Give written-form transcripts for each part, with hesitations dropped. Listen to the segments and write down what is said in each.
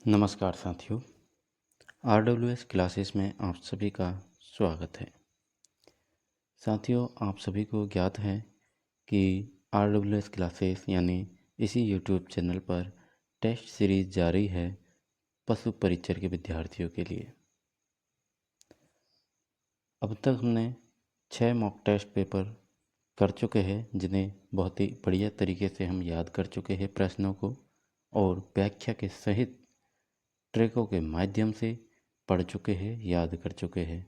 नमस्कार साथियों, RWS classes में आप सभी का स्वागत है। साथियों, आप सभी को ज्ञात है कि RWS क्लासेस यानी इसी यूट्यूब चैनल पर टेस्ट सीरीज जारी है पशु परिचर के विद्यार्थियों के लिए। अब तक हमने 6 मॉक टेस्ट पेपर कर चुके हैं, जिन्हें बहुत ही बढ़िया तरीके से हम याद कर चुके हैं प्रश्नों को और व्याख्या के सहित ट्रिकों के माध्यम से पढ़ चुके हैं, याद कर चुके हैं।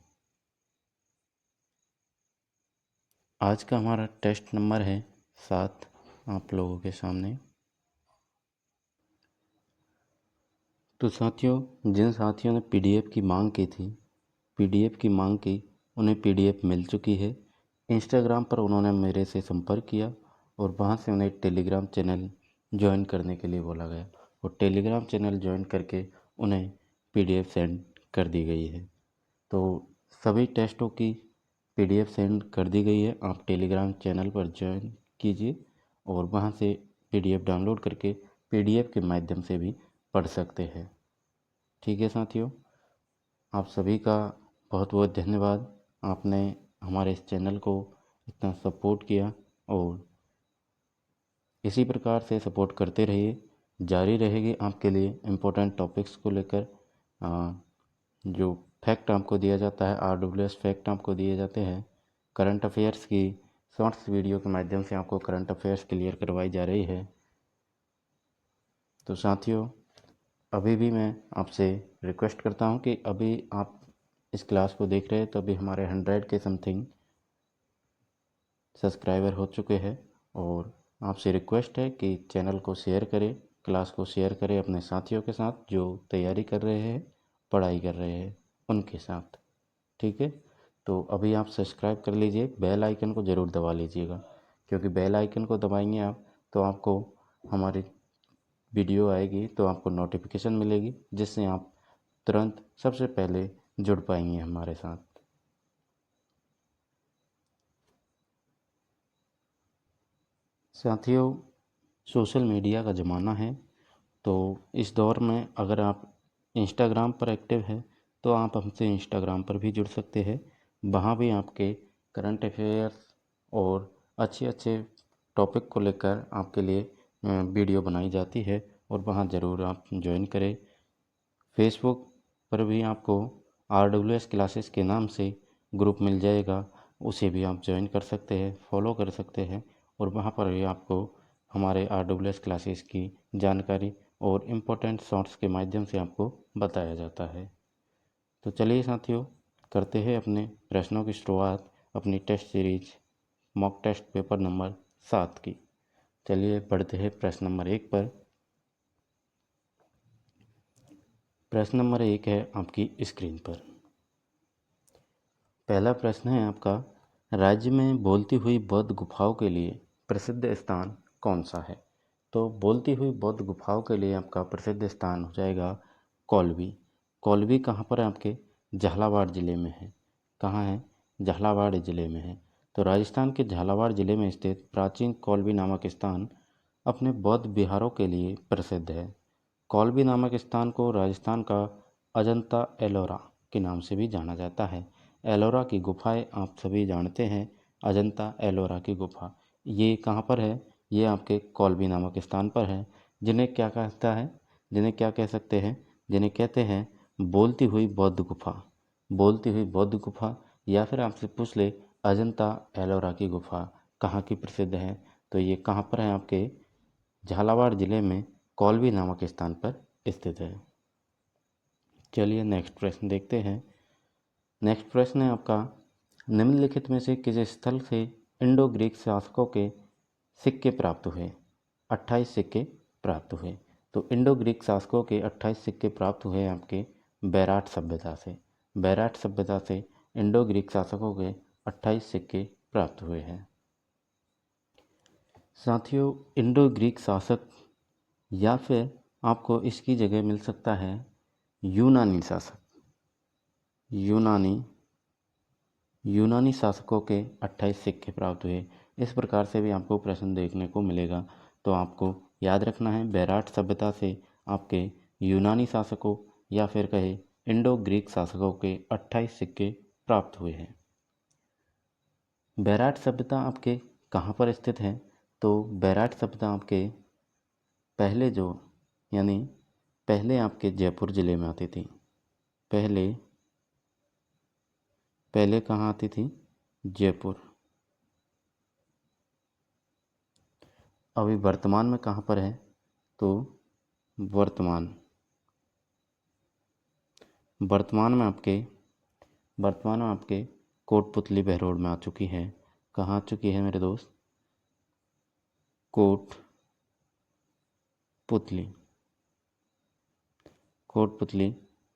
आज का हमारा टेस्ट नंबर है 7 आप लोगों के सामने। तो साथियों, जिन साथियों ने पीडीएफ की मांग की थी, उन्हें पीडीएफ मिल चुकी है। इंस्टाग्राम पर उन्होंने मेरे से संपर्क किया और वहां से उन्हें टेलीग्राम चैनल ज्वाइन करने के लिए बोला गया और टेलीग्राम चैनल ज्वाइन करके उन्हें पीडीएफ सेंड कर दी गई है। तो सभी टेस्टों की पीडीएफ सेंड कर दी गई है। आप टेलीग्राम चैनल पर ज्वाइन कीजिए और वहां से पीडीएफ डाउनलोड करके पीडीएफ के माध्यम से भी पढ़ सकते हैं। ठीक है साथियों, आप सभी का बहुत बहुत धन्यवाद। आपने हमारे इस चैनल को इतना सपोर्ट किया और इसी प्रकार से सपोर्ट करते रहिए। जारी रहेगी आपके लिए इम्पोर्टेंट टॉपिक्स को लेकर जो फैक्ट आपको दिया जाता है, RWS फैक्ट आपको दिए जाते हैं। करंट अफेयर्स की शॉर्ट्स वीडियो के माध्यम से आपको करंट अफेयर्स क्लियर करवाई जा रही है। तो साथियों, अभी भी मैं आपसे रिक्वेस्ट करता हूं कि अभी आप इस क्लास को देख रहे हैं तो अभी हमारे 100 के समथिंग सब्सक्राइबर हो चुके हैं और आपसे रिक्वेस्ट है कि चैनल को शेयर करें, क्लास को शेयर करें अपने साथियों के साथ जो तैयारी कर रहे हैं, पढ़ाई कर रहे हैं उनके साथ। ठीक है, तो अभी आप सब्सक्राइब कर लीजिए, बेल आइकन को ज़रूर दबा लीजिएगा, क्योंकि बेल आइकन को दबाएंगे आप तो आपको हमारी वीडियो आएगी तो आपको नोटिफिकेशन मिलेगी, जिससे आप तुरंत सबसे पहले जुड़ पाएंगे हमारे साथ। साथियों, सोशल मीडिया का ज़माना है, तो इस दौर में अगर आप इंस्टाग्राम पर एक्टिव है तो आप हमसे इंस्टाग्राम पर भी जुड़ सकते हैं। वहाँ भी आपके करंट अफेयर्स और अच्छे अच्छे टॉपिक को लेकर आपके लिए वीडियो बनाई जाती है और वहाँ ज़रूर आप ज्वाइन करें। फेसबुक पर भी आपको RWS क्लासेस के नाम से ग्रुप मिल जाएगा, उसे भी आप ज्वाइन कर सकते हैं, फॉलो कर सकते हैं और वहाँ पर भी आपको हमारे RWS क्लासेस की जानकारी और इम्पोर्टेंट शॉर्ट्स के माध्यम से आपको बताया जाता है। तो चलिए साथियों, करते हैं अपने प्रश्नों की शुरुआत अपनी test series mock test paper number 7 की। चलिए बढ़ते हैं प्रश्न नंबर 1 पर। प्रश्न नंबर 1 है आपकी स्क्रीन पर। पहला प्रश्न है आपका, राज्य में बोलती हुई बौद्ध गुफाओं के लिए प्रसिद्ध स्थान कौन सा है? तो बोलती हुई बौद्ध गुफाओं के लिए आपका प्रसिद्ध स्थान हो जाएगा कौलवी। कौलवी कहाँ पर है आपके? झालावाड़ ज़िले में है। कहाँ है? झालावाड़ ज़िले में है। तो राजस्थान के झालावाड़ ज़िले में स्थित प्राचीन कौलवी नामक स्थान अपने बौद्ध विहारों के लिए प्रसिद्ध है। कौलवी नामक स्थान को राजस्थान का अजंता एलोरा के नाम से भी जाना जाता है। एलोरा की गुफाएं आप सभी जानते हैं, अजंता एलोरा की गुफा ये कहाँ पर है? ये आपके कौलवी नामक स्थान पर है, जिन्हें क्या कहता है, जिन्हें क्या कह सकते हैं, जिन्हें कहते हैं बोलती हुई बौद्ध गुफा। बोलती हुई बौद्ध गुफा, या फिर आपसे पूछ ले अजंता एलोरा की गुफा कहाँ की प्रसिद्ध है, तो ये कहाँ पर है? आपके झालावाड़ ज़िले में कौलवी नामक स्थान पर स्थित है। चलिए नेक्स्ट प्रश्न देखते हैं। नेक्स्ट प्रश्न है आपका, निम्नलिखित में से किस स्थल से इंडो ग्रीक शासकों के सिक्के प्राप्त हुए? 28 सिक्के प्राप्त हुए। तो इंडो ग्रीक शासकों के 28 सिक्के प्राप्त हुए आपके बैराट सभ्यता से। बैराट सभ्यता से इंडो ग्रीक शासकों के 28 सिक्के प्राप्त हुए हैं। साथियों, इंडो ग्रीक शासक या फिर आपको इसकी जगह मिल सकता है यूनानी शासक। यूनानी शासकों के 28 सिक्के प्राप्त हुए। इस प्रकार से भी आपको प्रश्न देखने को मिलेगा। तो आपको याद रखना है बैराट सभ्यता से आपके यूनानी शासकों या फिर कहे इंडो ग्रीक शासकों के 28 सिक्के प्राप्त हुए हैं। बैराट सभ्यता आपके कहाँ पर स्थित है? तो बैराट सभ्यता आपके पहले आपके जयपुर ज़िले में आती थी। पहले कहाँ आती थी? जयपुर। अभी वर्तमान में कहाँ पर है? तो वर्तमान में आपके कोटपुतली बहरोड में आ चुकी है। कहाँ आ चुकी है मेरे दोस्त? कोटपुतली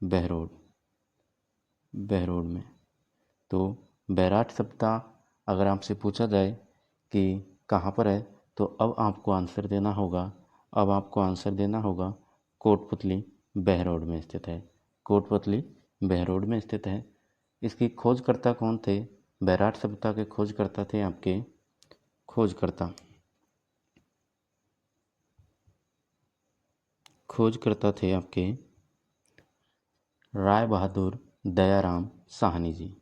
बहरोड में। तो बैराट सभ्यता अगर आपसे पूछा जाए कि कहाँ पर है, तो अब आपको आंसर देना होगा कोटपुतली बहरोड में स्थित है। कोटपुतली बहरोड में स्थित है। इसकी खोजकर्ता कौन थे? बैराट सभ्यता के खोजकर्ता थे आपके राय बहादुर दयाराम साहनी जी।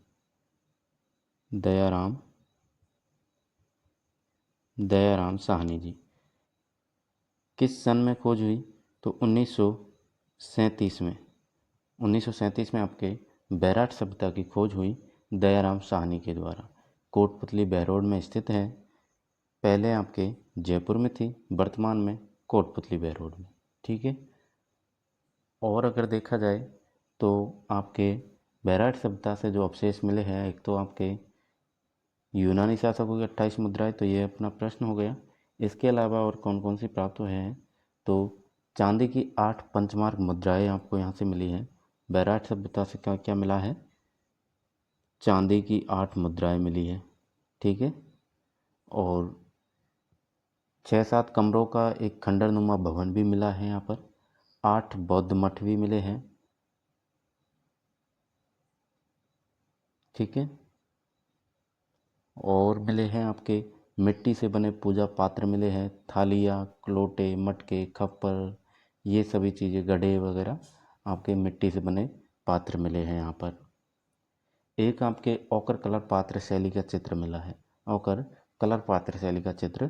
दयाराम साहनी जी। किस सन में खोज हुई? तो 1937 में। 1937 में आपके बैराट सभ्यता की खोज हुई दयाराम साहनी के द्वारा। कोटपुतली बहरोड में स्थित है। पहले आपके जयपुर में थी, वर्तमान में कोटपुतली बहरोड में। ठीक है। और अगर देखा जाए तो आपके बैराट सभ्यता से जो अवशेष मिले हैं, एक तो आपके यूनानी शासकों की 28 मुद्राएं, तो ये अपना प्रश्न हो गया। इसके अलावा और कौन कौन सी प्राप्त हुए हैं? तो चांदी की 8 पंचमार्क मुद्राएं आपको यहाँ से मिली हैं। बैराट सभ्यता से क्या क्या मिला है? चांदी की 8 मुद्राएं मिली है। ठीक है। और 6-7 कमरों का एक खंडरनुमा भवन भी मिला है यहाँ पर। 8 बौद्ध मठ भी मिले हैं। ठीक है। और मिले हैं आपके मिट्टी से बने पूजा पात्र मिले हैं, थालियाँ, लोटे, मटके, खप्पर, ये सभी चीज़ें, गड्ढे वगैरह आपके मिट्टी से बने पात्र मिले हैं यहाँ पर। एक आपके ओकर कलर पात्र शैली का चित्र मिला है। ओकर कलर पात्र शैली का चित्र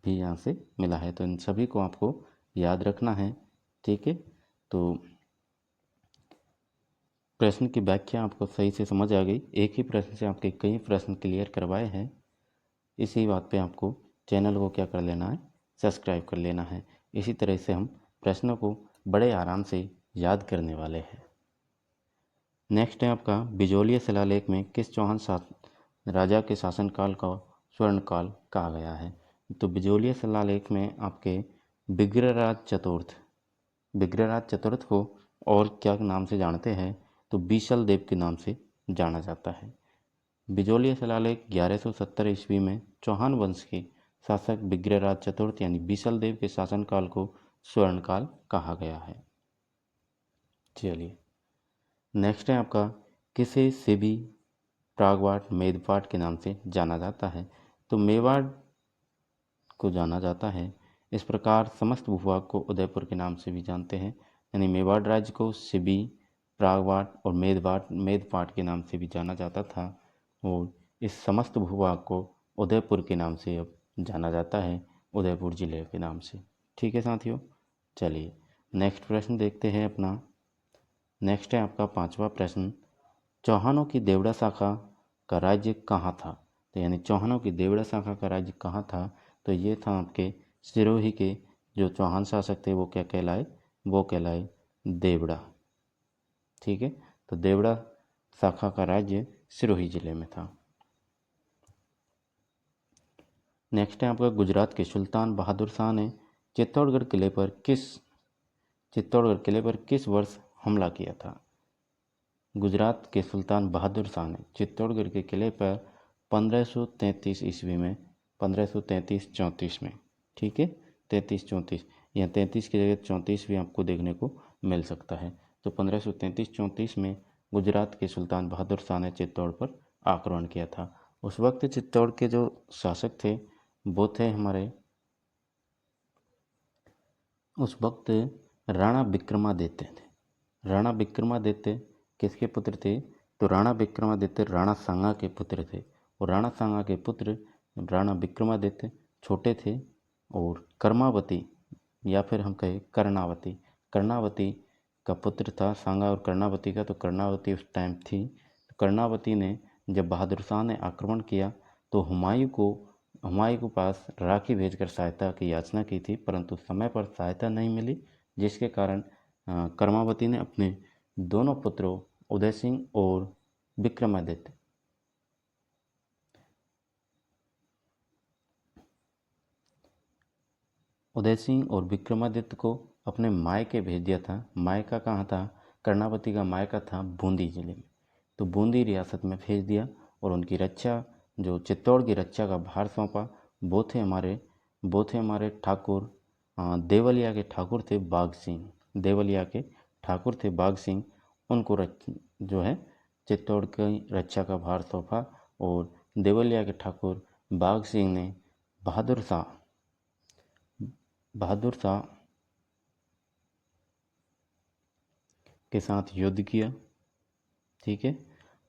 भी यहाँ से मिला है। तो इन सभी को आपको याद रखना है। ठीक है। तो प्रश्न की व्याख्या आपको सही से समझ आ गई। एक ही प्रश्न से आपके कई प्रश्न क्लियर करवाए हैं। इसी बात पे आपको चैनल को क्या कर लेना है? सब्सक्राइब कर लेना है। इसी तरह से हम प्रश्नों को बड़े आराम से याद करने वाले हैं। नेक्स्ट है आपका बिजोलिया शिलालेख में किस चौहान राजा के शासनकाल का स्वर्णकाल कहा गया है? तो बिजोलिया शिलालेख में आपके विग्रहराज चतुर्थ को और क्या नाम से जानते हैं? तो बीसल देव के नाम से जाना जाता है। बिजोलिया शिलालेख 1170 ईस्वी में चौहान वंश के शासक विग्रहराज चतुर्थ यानी बीसल देव के शासनकाल को स्वर्णकाल कहा गया है। चलिए नेक्स्ट है आपका किसे सिबी, प्रागवाट, मेदपाट के नाम से जाना जाता है? तो मेवाड़ को जाना जाता है। इस प्रकार समस्त भूभाग को उदयपुर के नाम से भी जानते हैं। यानी मेवाड़ राज्य को सिबी, प्रागवाट और मेदपाट के नाम से भी जाना जाता था। और इस समस्त भूभाग को उदयपुर के नाम से अब जाना जाता है, उदयपुर जिले के नाम से। ठीक है साथियों। चलिए नेक्स्ट प्रश्न देखते हैं अपना। नेक्स्ट है आपका 5वां प्रश्न। चौहानों की देवड़ा शाखा का राज्य कहाँ था? तो यानी चौहानों की देवड़ा शाखा का राज्य कहाँ था? तो ये था आपके सिरोही के जो चौहान शासक थे वो क्या कहलाए? वो कहलाए देवड़ा। ठीक है। तो देवड़ा शाखा का राज्य सिरोही जिले में था। नेक्स्ट है आपका गुजरात के सुल्तान बहादुर शाह ने चित्तौड़गढ़ किले पर किस वर्ष हमला किया था? गुजरात के सुल्तान बहादुर शाह ने चित्तौड़गढ़ के किले पर 1533 ईस्वी में 1533-34 में। ठीक है। 33-34 या 33 की जगह 34 भी आपको देखने को मिल सकता है। तो 1533-34 में गुजरात के सुल्तान बहादुर शाह ने चित्तौड़ पर आक्रमण किया था। उस वक्त चित्तौड़ के जो शासक थे वो थे हमारे उस वक्त राणा विक्रमादित्य थे। राणा विक्रमादित्य किसके पुत्र थे? तो राणा विक्रमादित्य राणा सांगा के पुत्र थे। और राणा सांगा के पुत्र राणा विक्रमादित्य छोटे थे और कर्मावती या फिर हम कहें कर्णावती का पुत्र था सांगा और कर्णावती का। तो कर्णावती उस टाइम थी। कर्णावती ने जब बहादुर शाह ने आक्रमण किया तो हुमायूं को पास राखी भेजकर सहायता की याचना की थी, परंतु समय पर सहायता नहीं मिली, जिसके कारण कर्मावती ने अपने दोनों पुत्रों उदय सिंह और विक्रमादित्य को अपने मायके भेज दिया था। मायका कहाँ था? कर्णावती का मायका था बूंदी जिले में। तो बूंदी रियासत में भेज दिया और उनकी रक्षा, जो चित्तौड़ की रक्षा का भार सौंपा, वो थे हमारे ठाकुर देवलिया के ठाकुर थे बाघ सिंह। देवलिया के ठाकुर थे बाघ सिंह। उनको जो है चित्तौड़ की रक्षा का भार सौंपा और देवलिया के ठाकुर बाघ सिंह ने बहादुर शाह के साथ युद्ध किया। ठीक है।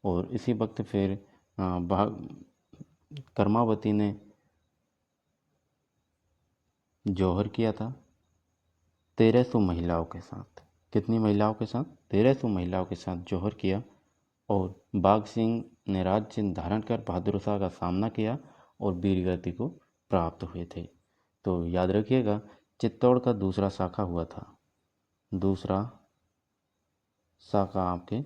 और इसी वक्त फिर कर्मावती ने जौहर किया था 1300 महिलाओं के साथ। कितनी महिलाओं के साथ? 1300 महिलाओं के साथ जौहर किया। और बाघ सिंह ने राज्य धारण कर बहादुर शाह का सामना किया और वीरगति को प्राप्त हुए थे। तो याद रखिएगा, चित्तौड़ का दूसरा शाखा हुआ था। दूसरा शाखा आपके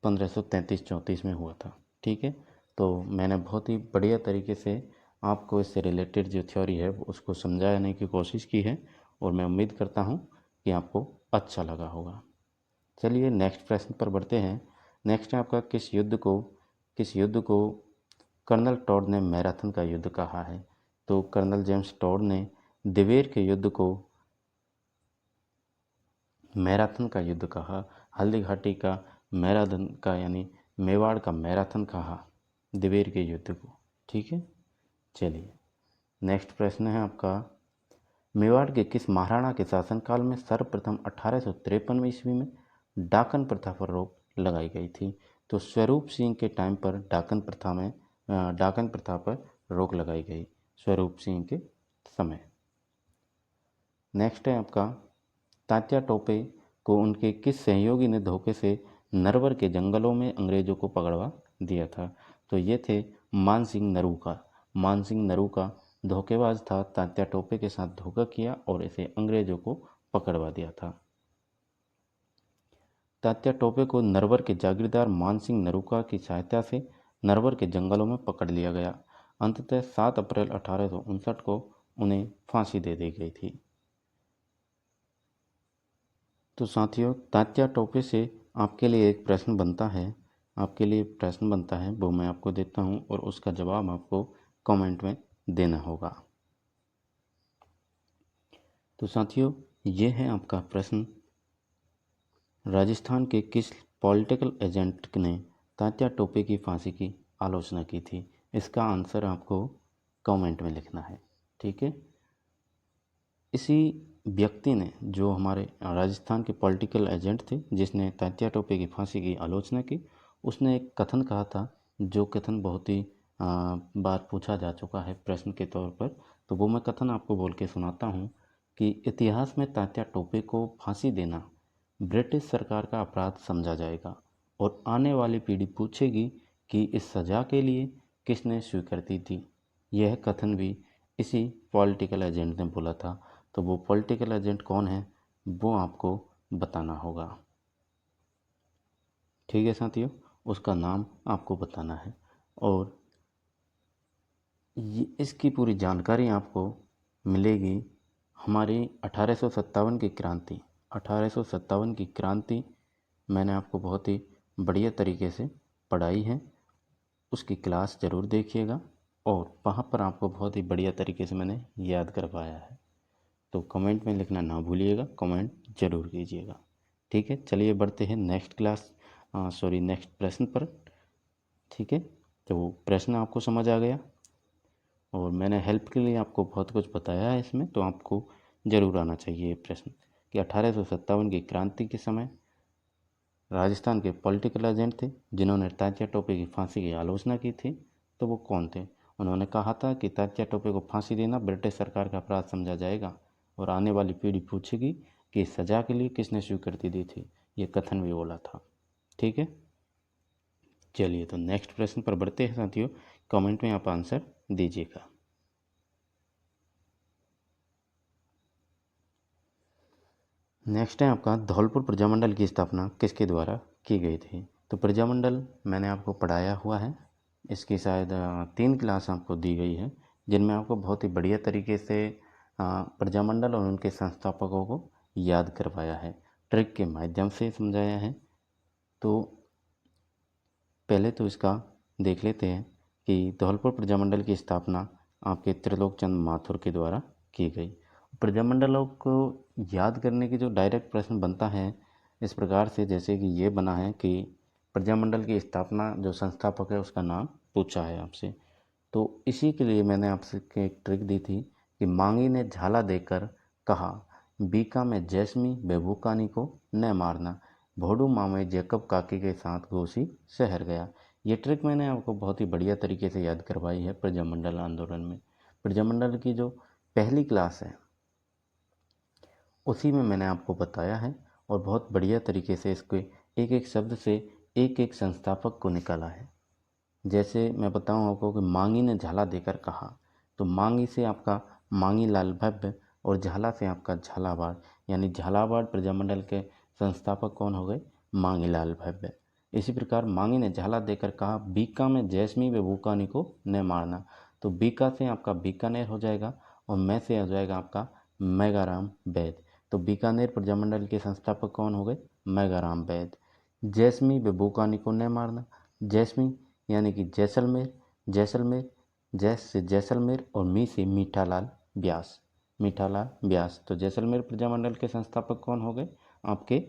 1533-34 में हुआ था। ठीक है। तो मैंने बहुत ही बढ़िया तरीके से आपको इससे रिलेटेड जो थ्योरी है उसको समझाने की कोशिश की है और मैं उम्मीद करता हूँ कि आपको अच्छा लगा होगा। चलिए नेक्स्ट प्रश्न पर बढ़ते हैं। नेक्स्ट है आपका, किस युद्ध को कर्नल टॉड ने मैराथन का युद्ध कहा है? तो कर्नल जेम्स टॉड ने दिवेर के युद्ध को मैराथन का युद्ध कहा। हल्दी घाटी का मैराथन का यानी मेवाड़ का मैराथन कहा दिवेर के युद्ध को। ठीक है। चलिए नेक्स्ट प्रश्न है आपका, मेवाड़ के किस महाराणा के शासनकाल में सर्वप्रथम 1853 ईस्वी में डाकन प्रथा पर रोक लगाई गई थी? तो स्वरूप सिंह के टाइम पर डाकन प्रथा पर रोक लगाई गई, स्वरूप सिंह के समय। नेक्स्ट है आपका, तात्या टोपे को उनके किस सहयोगी ने धोखे से नरवर के जंगलों में अंग्रेजों को पकड़वा दिया था? तो ये थे मानसिंह नरूका धोखेबाज था। तात्या टोपे के साथ धोखा किया और इसे अंग्रेजों को पकड़वा दिया था। तात्या टोपे को नरवर के जागीरदार मानसिंह नरूका की सहायता से नरवर के जंगलों में पकड़ लिया गया। अंततः 7 अप्रैल 1859 को उन्हें फांसी दे दी गई थी। तो साथियों, तात्या टोपे से आपके लिए एक प्रश्न बनता है, वो मैं आपको देता हूं और उसका जवाब आपको कमेंट में देना होगा। तो साथियों, ये है आपका प्रश्न, राजस्थान के किस पॉलिटिकल एजेंट ने तात्या टोपे की फांसी की आलोचना की थी? इसका आंसर आपको कमेंट में लिखना है। ठीक है। इसी व्यक्ति ने, जो हमारे राजस्थान के पॉलिटिकल एजेंट थे जिसने तात्या टोपे की फांसी की आलोचना की, उसने एक कथन कहा था, जो कथन बहुत ही बार पूछा जा चुका है प्रश्न के तौर पर। तो वो मैं कथन आपको बोल के सुनाता हूँ कि इतिहास में तात्या टोपे को फांसी देना ब्रिटिश सरकार का अपराध समझा जाएगा और आने वाली पीढ़ी पूछेगी कि इस सज़ा के लिए किसने स्वीकृति दी। यह कथन भी इसी पॉलिटिकल एजेंट ने बोला था। तो वो पॉलिटिकल एजेंट कौन है, वो आपको बताना होगा। ठीक है साथियों, उसका नाम आपको बताना है। और इसकी पूरी जानकारी आपको मिलेगी हमारी 1857 की क्रांति मैंने आपको बहुत ही बढ़िया तरीके से पढ़ाई है। उसकी क्लास ज़रूर देखिएगा और वहाँ पर आपको बहुत ही बढ़िया तरीके से मैंने याद करवाया है। तो कमेंट में लिखना ना भूलिएगा, कमेंट ज़रूर कीजिएगा। ठीक है। चलिए बढ़ते हैं नेक्स्ट प्रश्न पर। ठीक है। तो प्रश्न आपको समझ आ गया और मैंने हेल्प के लिए आपको बहुत कुछ बताया है इसमें, तो आपको जरूर आना चाहिए ये प्रश्न कि 1857 की क्रांति के समय राजस्थान के पॉलिटिकल एजेंट थे जिन्होंने तात्या टोपे की फांसी की आलोचना की थी, तो वो कौन थे? उन्होंने कहा था कि तात्या टोपे को फांसी देना ब्रिटिश सरकार का अपराध समझा जाएगा और आने वाली पीढ़ी पूछेगी कि इस सजा के लिए किसने स्वीकृति दी थी। ये कथन भी बोला था। ठीक है, चलिए तो नेक्स्ट प्रश्न पर बढ़ते हैं साथियों। कमेंट में आप आंसर दीजिएगा। नेक्स्ट है आपका धौलपुर प्रजामंडल की स्थापना किसके द्वारा की गई थी? तो प्रजामंडल मैंने आपको पढ़ाया हुआ है, इसकी शायद 3 क्लास आपको दी गई है जिनमें आपको बहुत ही बढ़िया तरीके से प्रजामंडल और उनके संस्थापकों को याद करवाया है, ट्रिक के माध्यम से समझाया है। तो पहले तो इसका देख लेते हैं कि धौलपुर प्रजामंडल की स्थापना आपके त्रिलोकचंद माथुर के द्वारा की गई। प्रजामंडलों को याद करने की जो डायरेक्ट प्रश्न बनता है इस प्रकार से, जैसे कि ये बना है कि प्रजामंडल की स्थापना जो संस्थापक है उसका नाम पूछा है आपसे, तो इसी के लिए मैंने आपसे एक ट्रिक दी थी कि मांगी ने झाला देकर कहा, बीका में जैस्मी बेबूकानी को न मारना, भोडू मामे जैकब काकी के साथ घोसी शहर गया। ये ट्रिक मैंने आपको बहुत ही बढ़िया तरीके से याद करवाई है प्रजामंडल आंदोलन में। प्रजामंडल की जो पहली क्लास है उसी में मैंने आपको बताया है और बहुत बढ़िया तरीके से इसके एक एक शब्द से एक एक संस्थापक को निकाला है। जैसे मैं बताऊँ आपको कि मांगी ने झाला देकर कहा, तो मांगी से आपका मांगी लाल भव्य और झाला से आपका झालावाड़, यानी झालावाड़ प्रजामंडल के संस्थापक कौन हो गए? मांगी लाल भव्य। इसी प्रकार मांगी ने झाला देकर कहा, बीका में जैस्मी व बूकानी को न मारना, तो बीका से आपका बीकानेर हो जाएगा और मैं से हो जाएगा आपका मेगाराम वैद। तो बीकानेर प्रजामंडल के संस्थापक कौन हो गए? मेगाराम वैद। जैस्मी व बूकानी को न मारना, जैस्मी यानी कि जैसलमेर, जैसलमेर जैस से जैसलमेर और मी से मीठालाल व्यास, मीठालाल व्यास। तो जैसलमेर प्रजामंडल के संस्थापक कौन हो गए? आपके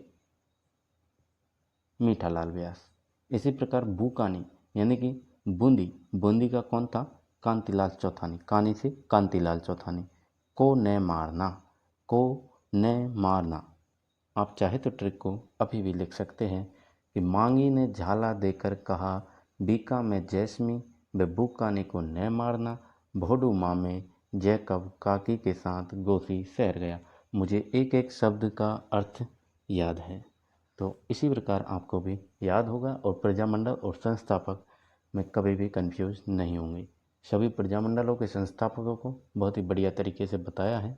मीठालाल व्यास। इसी प्रकार बूकानी यानी कि बूंदी, बूंदी का कौन था? कांतिलाल चौथानी, कानी से कांतिलाल चौथानी। को न मारना, को न मारना। आप चाहे तो ट्रिक को अभी भी लिख सकते हैं कि मांगी ने झाला देकर कहा, बीका में जैस्मी व बूकानी को न मारना, भोडू मामे जैकब काकी के साथ गोसी शहर गया। मुझे एक एक शब्द का अर्थ याद है, तो इसी प्रकार आपको भी याद होगा और प्रजामंडल और संस्थापक में कभी भी कंफ्यूज नहीं होंगे। सभी प्रजामंडलों के संस्थापकों को बहुत ही बढ़िया तरीके से बताया है।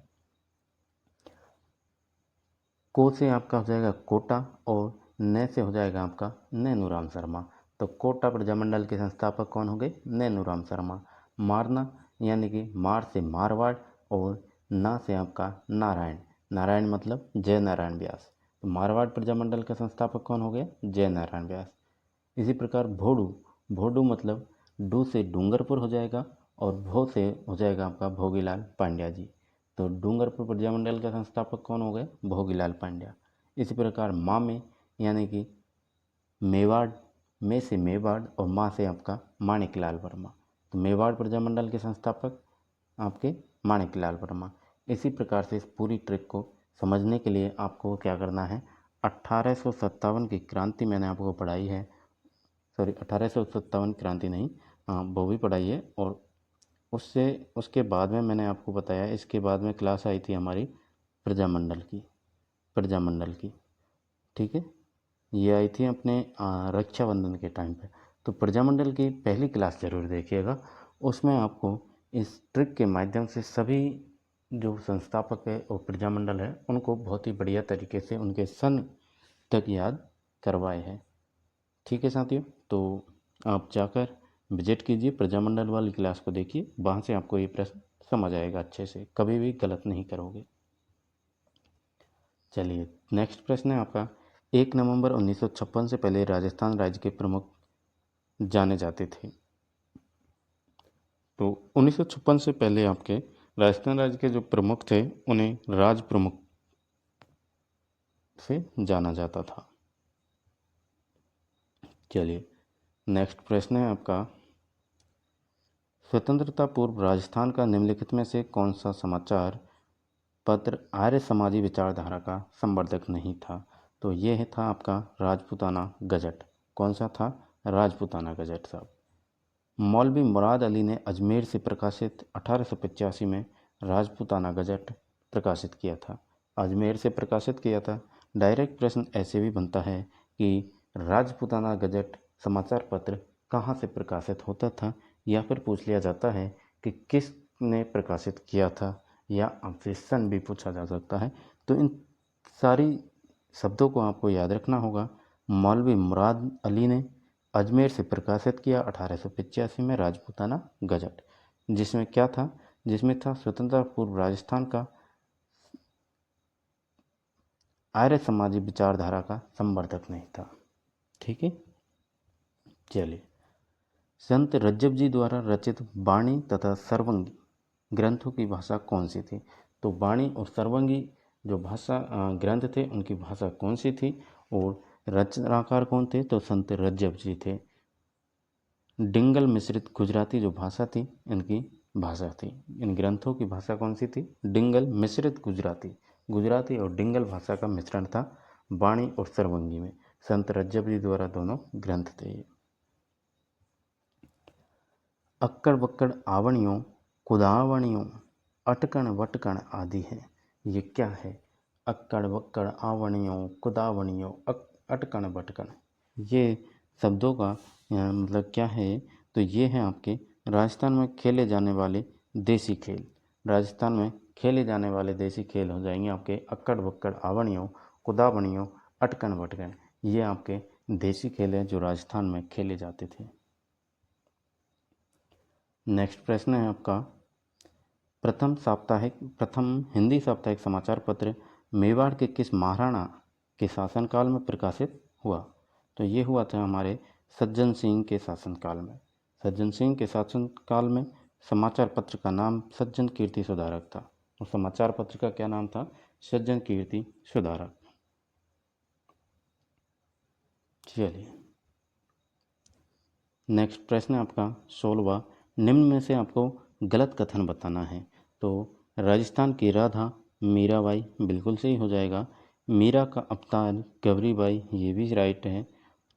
को से आपका हो जाएगा कोटा और न से हो जाएगा आपका नैनूराम शर्मा। तो कोटा प्रजामंडल के संस्थापक कौन हो गए? नैनूराम शर्मा। मारना यानी कि मार से मारवाड़ और ना से आपका नारायण, नारायण मतलब जय नारायण व्यास। तो मारवाड़ प्रजामंडल का संस्थापक कौन हो गया? जय नारायण व्यास। इसी प्रकार भोडू, भोडू मतलब डू से डूंगरपुर हो जाएगा और भो से हो जाएगा आपका भोगीलाल पांड्या जी। तो डूंगरपुर प्रजामंडल का संस्थापक कौन हो गए? भोगीलाल पांड्या। इसी प्रकार माँ में यानी कि मेवाड़, में से मेवाड़ और माँ से आपका माणिकलाल वर्मा। तो मेवाड़ प्रजामंडल के संस्थापक आपके माणिकलाल वर्मा। इसी प्रकार से इस पूरी ट्रिक को समझने के लिए आपको क्या करना है, 1857 की क्रांति मैंने आपको पढ़ाई है, सॉरी 1857 क्रांति नहीं, वो भी पढ़ाई है। और उससे उसके बाद में मैंने आपको बताया, इसके बाद में क्लास आई थी हमारी प्रजामंडल की, प्रजामंडल की। ठीक है, ये आई थी अपने रक्षाबंधन के टाइम पे। तो प्रजामंडल की पहली क्लास ज़रूर देखिएगा, उसमें आपको इस ट्रिक के माध्यम से सभी जो संस्थापक है और प्रजामंडल है उनको बहुत ही बढ़िया तरीके से उनके सन तक याद करवाए हैं। ठीक है साथियों, तो आप जाकर विजिट कीजिए, प्रजामंडल वाली क्लास को देखिए, वहाँ से आपको ये प्रश्न समझ आएगा अच्छे से, कभी भी गलत नहीं करोगे। चलिए नेक्स्ट प्रश्न है आपका, 1 नवंबर 1956 से पहले राजस्थान राज्य के प्रमुख जाने जाते थे। तो 1956 से पहले आपके राजस्थान राज्य के जो प्रमुख थे उन्हें राज प्रमुख से जाना जाता था। चलिए नेक्स्ट प्रश्न है आपका, स्वतंत्रता पूर्व राजस्थान का निम्नलिखित में से कौन सा समाचार पत्र आर्य समाजी विचारधारा का संवर्धक नहीं था। तो ये था आपका राजपूताना गजट। कौन सा था? राजपूताना गजट साहब। मौलवी मुराद अली ने अजमेर से प्रकाशित 1885 में राजपूताना गजट प्रकाशित किया था। अजमेर से प्रकाशित किया था। डायरेक्ट प्रश्न ऐसे भी बनता है कि राजपूताना गजट समाचार पत्र कहाँ से प्रकाशित होता था, या फिर पूछ लिया जाता है कि किसने प्रकाशित किया था, या आपसे सन भी पूछा जा सकता है। तो इन सारी शब्दों को आपको याद रखना होगा। मौलवी मुराद अली ने अजमेर से प्रकाशित किया 1885 में राजपूताना गजट, जिसमें क्या था? जिसमें था स्वतंत्रता पूर्व राजस्थान का आर्य समाजी विचारधारा का संवर्धक नहीं था। ठीक है, चलिए। संत रज्जब जी द्वारा रचित वाणी तथा सर्वंगी ग्रंथों की भाषा कौन सी थी? तो वाणी और सर्वंगी जो भाषा ग्रंथ थे उनकी भाषा कौन सी थी, और रचनाकार कौन थे? तो संत रज्जब जी थे। डिंगल मिश्रित गुजराती जो भाषा थी इनकी भाषा थी। इन ग्रंथों की भाषा कौन सी थी? डिंगल मिश्रित गुजराती। गुजराती और डिंगल भाषा का मिश्रण था वाणी और सर्वंगी में। संत रज्जब जी द्वारा दोनों ग्रंथ थे ये। अक्कड़ बक्कड़ आवणियों कुदावणियों अटकण वटकण आदि है। ये क्या है? अक्कड़ बक्कड़ आवणियों कुदावणियों अटकण वटकण, ये शब्दों का मतलब क्या है? तो ये हैं आपके राजस्थान में खेले जाने वाले देसी खेल। राजस्थान में खेले जाने वाले देसी खेल हो जाएंगे आपके अक्कड़ बक्कड़ आवणियों कुदावणियों अटकण वटकण। ये आपके देसी खेल हैं जो राजस्थान में खेले जाते थे। नेक्स्ट प्रश्न है आपका, प्रथम हिंदी साप्ताहिक समाचार पत्र मेवाड़ के किस महाराणा के शासनकाल में प्रकाशित हुआ? तो ये हुआ था हमारे सज्जन सिंह के शासनकाल में। सज्जन सिंह के शासनकाल में समाचार पत्र का नाम सज्जन कीर्ति सुधारक था, और समाचार पत्र का क्या नाम था? सज्जन कीर्ति सुधारक। चलिए, नेक्स्ट प्रश्न है आपका 16वां, निम्न में से आपको गलत कथन बताना है। तो राजस्थान की राधा मीराबाई बिल्कुल सही हो जाएगा। मीरा का अवतार गौरीबाई, ये भी राइट है।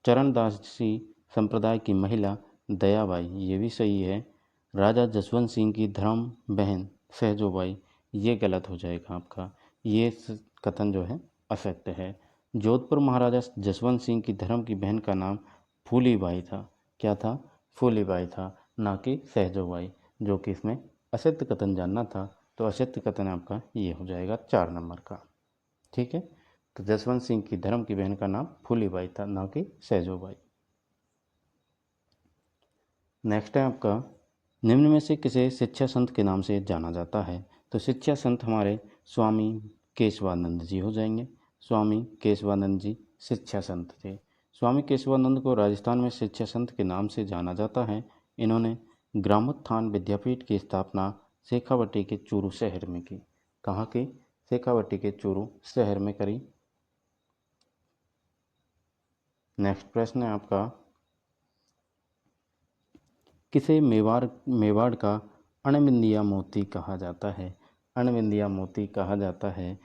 चरणदासी संप्रदाय की महिला दयाबाई, ये भी सही है। राजा जसवंत सिंह की धर्म बहन सहजोबाई, ये गलत हो जाएगा आपका। ये कथन जो है असत्य है। जोधपुर महाराजा जसवंत सिंह की धर्म की बहन का नाम फूलीबाई था। क्या था? फूलीबाई था, ना कि सहजोबाई, जो कि इसमें असत्य कथन जानना था। तो असत्य कथन आपका ये हो जाएगा 4 नंबर का। ठीक है, तो जसवंत सिंह की धर्म की बहन का नाम फूलीबाई था, ना कि सहजोबाई। नेक्स्ट है आपका, निम्न में से किसे शिक्षा संत के नाम से जाना जाता है? तो शिक्षा संत हमारे स्वामी केशवानंद जी हो जाएंगे। स्वामी केशवानंद जी शिक्षा संत थे। स्वामी केशवानंद को राजस्थान में शिक्षा संत के नाम से जाना जाता है। इन्होंने ग्रामोत्थान विद्यापीठ की स्थापना शेखावटी के चूरू शहर में की। कहाँ की? शेखावटी के चूरू शहर में करी। नेक्स्ट प्रश्न है आपका, किसे मेवाड़ का अणबिंदिया मोती कहा जाता है? अणबिंदिया मोती कहा जाता है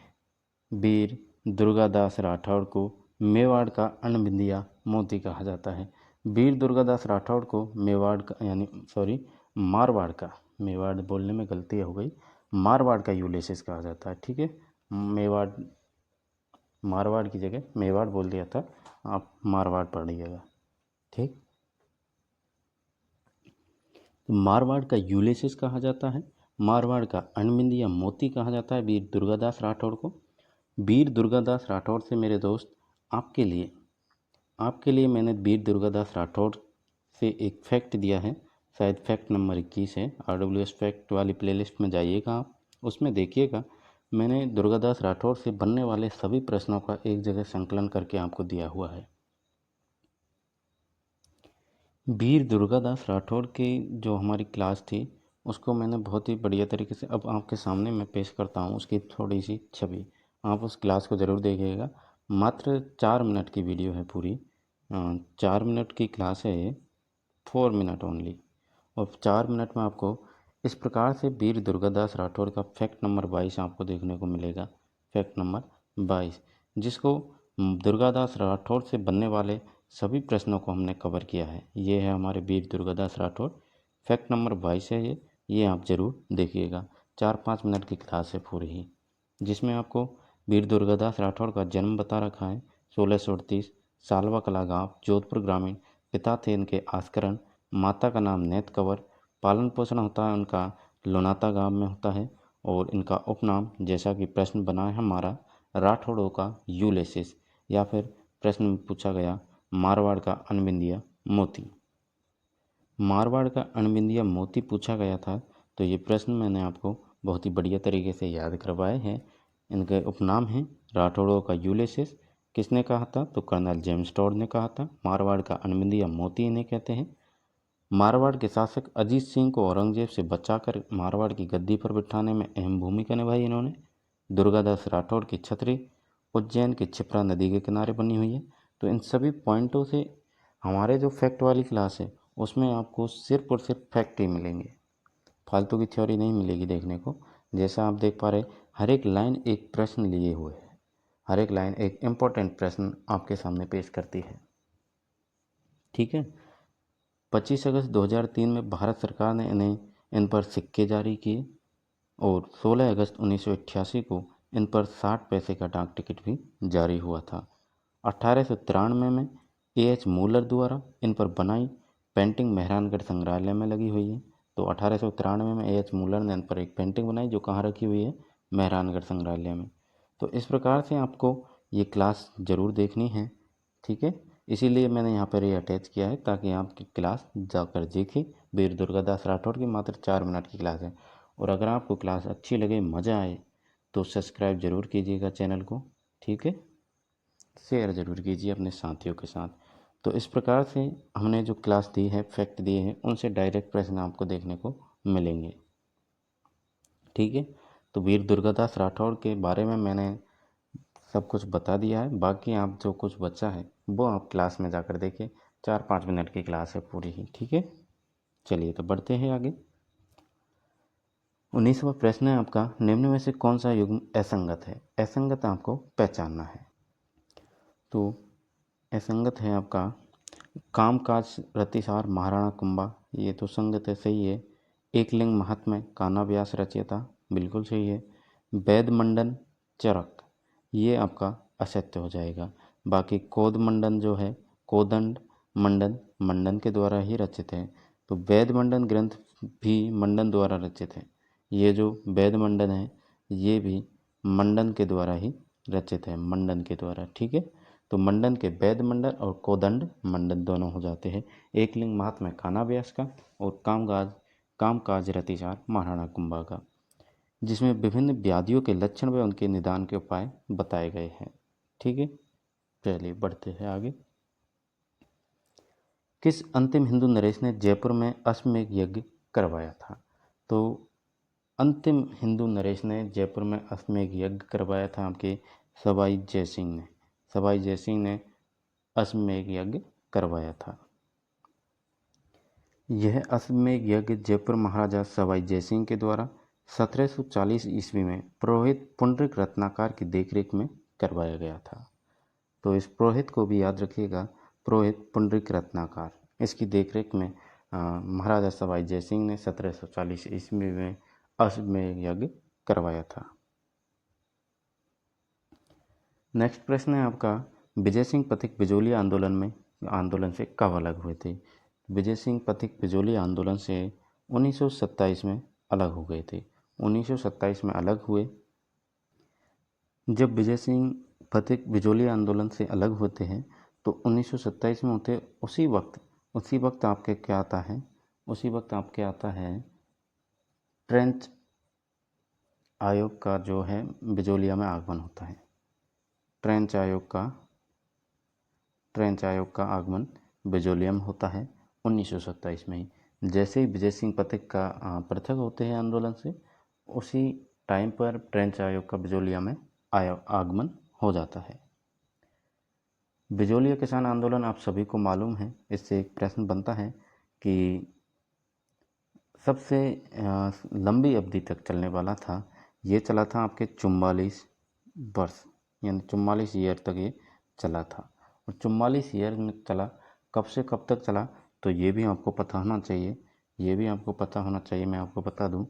वीर दुर्गादास राठौड़ को मेवाड़ का अणबिंदिया मोती कहा जाता है। वीर दुर्गादास राठौड़ को मेवाड़ का मारवाड़ का, मेवाड़ बोलने में गलती हो गई, मारवाड़ का यूलिसिस कहा जाता है। ठीक है, मेवाड़ मारवाड़ की जगह मेवाड़ बोल दिया था, आप मारवाड़ पढ़िएगा। ठीक, तो मारवाड़ का यूलिसिस कहा जाता है, मारवाड़ का अणबिंदिया मोती कहा जाता है वीर दुर्गादास राठौड़ को। वीर दुर्गादास राठौड़ से मेरे दोस्त आपके लिए मैंने वीर दुर्गादास राठौड़ से एक फैक्ट दिया है, शायद फैक्ट नंबर 21 है। RWS फैक्ट वाली प्लेलिस्ट में जाइएगा आप, उसमें देखिएगा मैंने दुर्गादास राठौड़ से बनने वाले सभी प्रश्नों का एक जगह संकलन करके आपको दिया हुआ है। वीर दुर्गादास राठौड़ की जो हमारी क्लास थी उसको मैंने बहुत ही बढ़िया तरीके से अब आपके सामने मैं पेश करता हूँ, उसकी थोड़ी सी छवि। आप उस क्लास को ज़रूर देखिएगा। मात्र 4 मिनट की वीडियो है पूरी, 4 मिनट की क्लास है ये, 4 मिनट ओनली। और 4 मिनट में आपको इस प्रकार से वीर दुर्गादास राठौर का फैक्ट नंबर 22 आपको देखने को मिलेगा, फैक्ट नंबर 22, जिसको दुर्गादास राठौर से बनने वाले सभी प्रश्नों को हमने कवर किया है। ये है हमारे वीर दुर्गादास राठौर, फैक्ट नंबर 22 है ये आप ज़रूर देखिएगा। 4-5 मिनट की क्लास है पूरी ही, जिसमें आपको वीर दुर्गादास राठौर का जन्म बता रखा है 1638, सालवा कला गाँव, जोधपुर ग्रामीण। पिता थे इनके आस्करण, माता का नाम नेत कंवर। पालन पोषण होता है उनका लोनाता गांव में होता है, और इनका उपनाम जैसा कि प्रश्न बना है हमारा राठौड़ों का यूलेसिस, या फिर प्रश्न में पूछा गया मारवाड़ का अनबिंदिया मोती। मारवाड़ का अनबिंदिया मोती पूछा गया था, तो ये प्रश्न मैंने आपको बहुत ही बढ़िया तरीके से याद करवाए हैं। इनके उपनाम हैं राठौड़ों का यूलेसिस। किसने कहा था? तो कर्नल जेम्स टॉड ने कहा था। मारवाड़ का अनबिंदिया मोती इन्हें कहते हैं। मारवाड़ के शासक अजीत सिंह को औरंगजेब से बचाकर मारवाड़ की गद्दी पर बिठाने में अहम भूमिका निभाई इन्होंने। दुर्गादास राठौड़ की छतरी उज्जैन के क्षिप्रा नदी के किनारे बनी हुई है। तो इन सभी पॉइंटों से हमारे जो फैक्ट वाली क्लास है उसमें आपको सिर्फ और सिर्फ फैक्ट ही मिलेंगे, फालतू की थ्योरी नहीं मिलेगी देखने को। जैसा आप देख पा रहे, हर एक लाइन एक प्रश्न लिए हुए है, हर एक लाइन एक इम्पोर्टेंट प्रश्न आपके सामने पेश करती है। ठीक है। 25 अगस्त 2003 में भारत सरकार ने इन पर सिक्के जारी किए, और 16 अगस्त 1988 को इन पर 60 पैसे का डाक टिकट भी जारी हुआ था। 1893 में A.H. मूलर द्वारा इन पर बनाई पेंटिंग मेहरानगढ़ संग्रहालय में लगी हुई है। तो 1893 में A.H. मूलर ने इन पर एक पेंटिंग बनाई जो कहाँ रखी हुई है? मेहरानगढ़ संग्रहालय में। तो इस प्रकार से आपको ये क्लास ज़रूर देखनी है। ठीक है, इसीलिए मैंने यहाँ पर ये अटैच किया है ताकि आपकी क्लास जाकर देखें। वीर दुर्गादास राठौर की मात्र 4 मिनट की क्लास है, और अगर आपको क्लास अच्छी लगे, मज़ा आए, तो सब्सक्राइब ज़रूर कीजिएगा चैनल को। ठीक है, शेयर ज़रूर कीजिए अपने साथियों के साथ। तो इस प्रकार से हमने जो क्लास दी है, फैक्ट दिए हैं, उनसे डायरेक्ट प्रश्न आपको देखने को मिलेंगे। ठीक है, तो वीर दुर्गादास राठौर के बारे में मैंने सब कुछ बता दिया है। बाकी आप जो कुछ बचा है वो आप क्लास में जाकर देखें। 4-5 मिनट की क्लास है पूरी ही। ठीक है, चलिए तो बढ़ते हैं आगे। 19वां प्रश्न है आपका, निम्न में से कौन सा युग्म असंगत है? असंगत आपको पहचानना है। तो असंगत है आपका कामकाज रतिसार महाराणा कुंभा, ये तो संगत है, सही है। एकलिंग महात्म्य कान्हा व्यास रचयिता, बिल्कुल सही है। वैद मंडन चरक, ये आपका असत्य हो जाएगा। बाकी कोद मंडन जो है, कोदंड मंडन मंडन के द्वारा ही रचित है। तो वैद मंडन ग्रंथ भी मंडन द्वारा रचित है। ये जो वैद मंडन है ये भी मंडन के द्वारा ही रचित है, मंडन के द्वारा। ठीक है, तो मंडन के वैद मंडन और कोदंड मंडन दोनों हो जाते हैं। एकलिंग महात्म्य कान्हा व्यास का, और कामकाज रतिसार महाराणा कुंभा का, जिसमें विभिन्न व्याधियों के लक्षण व उनके निदान के उपाय बताए गए हैं। ठीक है, चलिए बढ़ते हैं आगे। किस अंतिम हिंदू नरेश ने जयपुर में अश्वमेध यज्ञ करवाया था? तो अंतिम हिंदू नरेश ने जयपुर में अश्वमेध यज्ञ करवाया था आपके सवाई जयसिंह ने। सवाई जयसिंह ने अश्वमेध यज्ञ करवाया था। यह अश्वमेध यज्ञ जयपुर महाराजा सवाई जयसिंह के द्वारा 1740 ईस्वी में पुरोहित पुंडरीक रत्नाकर की देखरेख में करवाया गया था। तो इस पुरोहित को भी याद रखिएगा, पुरोहित पुंडरीक रत्नाकर, इसकी देखरेख में महाराजा सवाई जयसिंह ने 1740 ईस्वी में अश्वमेध यज्ञ करवाया था। नेक्स्ट प्रश्न है आपका, विजय सिंह पथिक बिजोलिया आंदोलन से कब अलग हुए थे? विजय सिंह पथिक बिजोलिया आंदोलन से 1927 में अलग हो गए थे। 1927 में अलग हुए। जब विजय सिंह पथिक बिजोलिया आंदोलन से अलग होते हैं तो 1927 में होते, उसी वक्त आपके क्या आता है? उसी वक्त आपके आता है ट्रेंच आयोग का जो है बिजोलिया में आगमन होता है। ट्रेंच आयोग का आगमन बिजोलिया में होता है 1927 में ही। जैसे ही विजय सिंह पथिक का पृथक होते हैं आंदोलन से, उसी टाइम पर ट्रेंच आयोग का बिजोलिया में आगमन हो जाता है। बिजोलिया किसान आंदोलन आप सभी को मालूम है। इससे एक प्रश्न बनता है कि सबसे लंबी अवधि तक चलने वाला था। ये चला था आपके 44 वर्ष, यानी 44 ईयर तक ये चला था। और 44 ईयर में चला, कब से कब तक चला, तो ये भी आपको पता होना चाहिए। ये भी आपको पता होना चाहिए, मैं आपको बता दूं।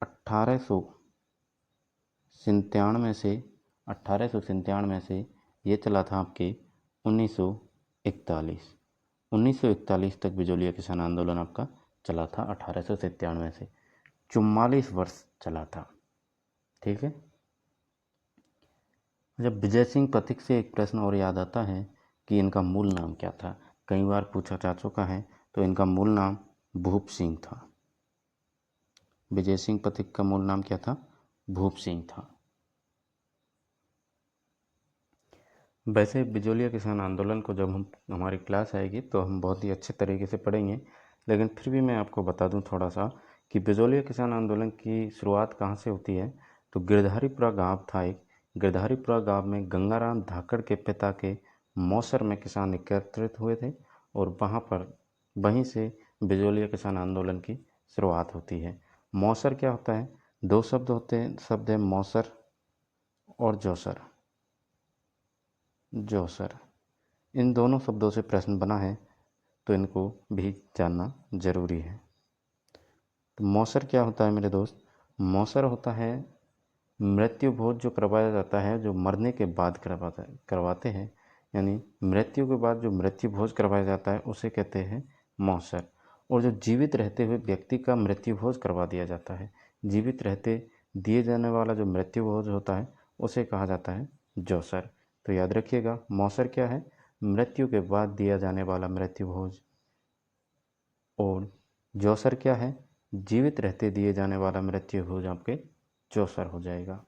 1897 से 1897 से ये चला था आपके 1941। 1941 तक बिजोलिया किसान आंदोलन आपका चला था, 1897 से 44 वर्ष चला था। ठीक है। जब विजय सिंह पथिक से एक प्रश्न और याद आता है कि इनका मूल नाम क्या था। कई बार पूछा जा चुका है, तो इनका मूल नाम भूप सिंह था। विजय सिंह पथिक का मूल नाम क्या था? भूप सिंह था। वैसे बिजोलिया किसान आंदोलन को जब हमारी क्लास आएगी तो हम बहुत ही अच्छे तरीके से पढ़ेंगे, लेकिन फिर भी मैं आपको बता दूं थोड़ा सा कि बिजोलिया किसान आंदोलन की शुरुआत कहाँ से होती है। तो गिरधारीपुरा गांव था एक। गिरधारीपुरा गांव में गंगाराम धाकड़ के पिता के मौसर में किसान एकत्रित हुए थे, और वहीं से बिजोलिया किसान आंदोलन की शुरुआत होती है। मौसर क्या होता है? दो शब्द है मौसर और जोसर। जोसर, इन दोनों शब्दों से प्रश्न बना है, तो इनको भी जानना जरूरी है। तो मौसर क्या होता है मेरे दोस्त? मौसर होता है मृत्यु भोज जो करवाया जाता है, जो मरने के बाद करवाते हैं, यानी मृत्यु के बाद जो मृत्यु भोज करवाया जाता है उसे कहते हैं मौसर। और जो जीवित रहते हुए व्यक्ति का मृत्यु भोज करवा दिया जाता है, जीवित रहते दिए जाने वाला जो मृत्यु भोज होता है उसे कहा जाता है जोसर। तो याद रखिएगा, मौसर क्या है? मृत्यु के बाद दिया जाने वाला मृत्यु भोज। और जोसर क्या है? जीवित रहते दिए जाने वाला मृत्यु भोज आपके जोसर हो जाएगा।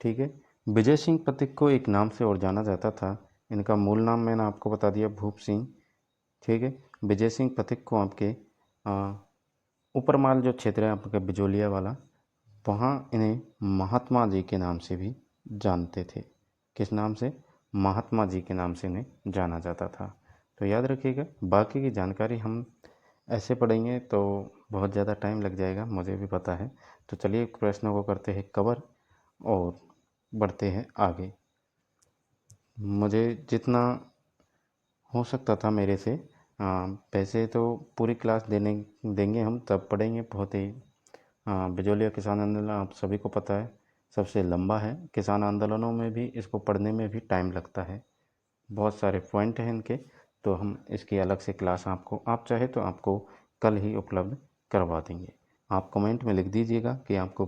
ठीक है। विजय सिंह पथिक को एक नाम से और जाना जाता था। इनका मूल नाम मैंने आपको बता दिया, भूप सिंह। ठीक है। विजय सिंह पथिक को आपके ऊपरमाल जो क्षेत्र है आपका बिजोलिया वाला, वहाँ इन्हें महात्मा जी के नाम से भी जानते थे। किस नाम से? महात्मा जी के नाम से इन्हें जाना जाता था। तो याद रखिएगा, बाकी की जानकारी हम ऐसे पढ़ेंगे तो बहुत ज़्यादा टाइम लग जाएगा, मुझे भी पता है। तो चलिए प्रश्नों को करते हैं कवर और बढ़ते हैं आगे। मुझे जितना हो सकता था मेरे से, वैसे तो पूरी क्लास देंगे हम, तब पढ़ेंगे बहुत ही। बिजोलिया किसान आंदोलन आप सभी को पता है सबसे लंबा है। किसान आंदोलनों में भी इसको पढ़ने में भी टाइम लगता है, बहुत सारे पॉइंट हैं इनके। तो हम इसकी अलग से क्लास आपको, आप चाहे तो आपको कल ही उपलब्ध करवा देंगे। आप कमेंट में लिख दीजिएगा कि आपको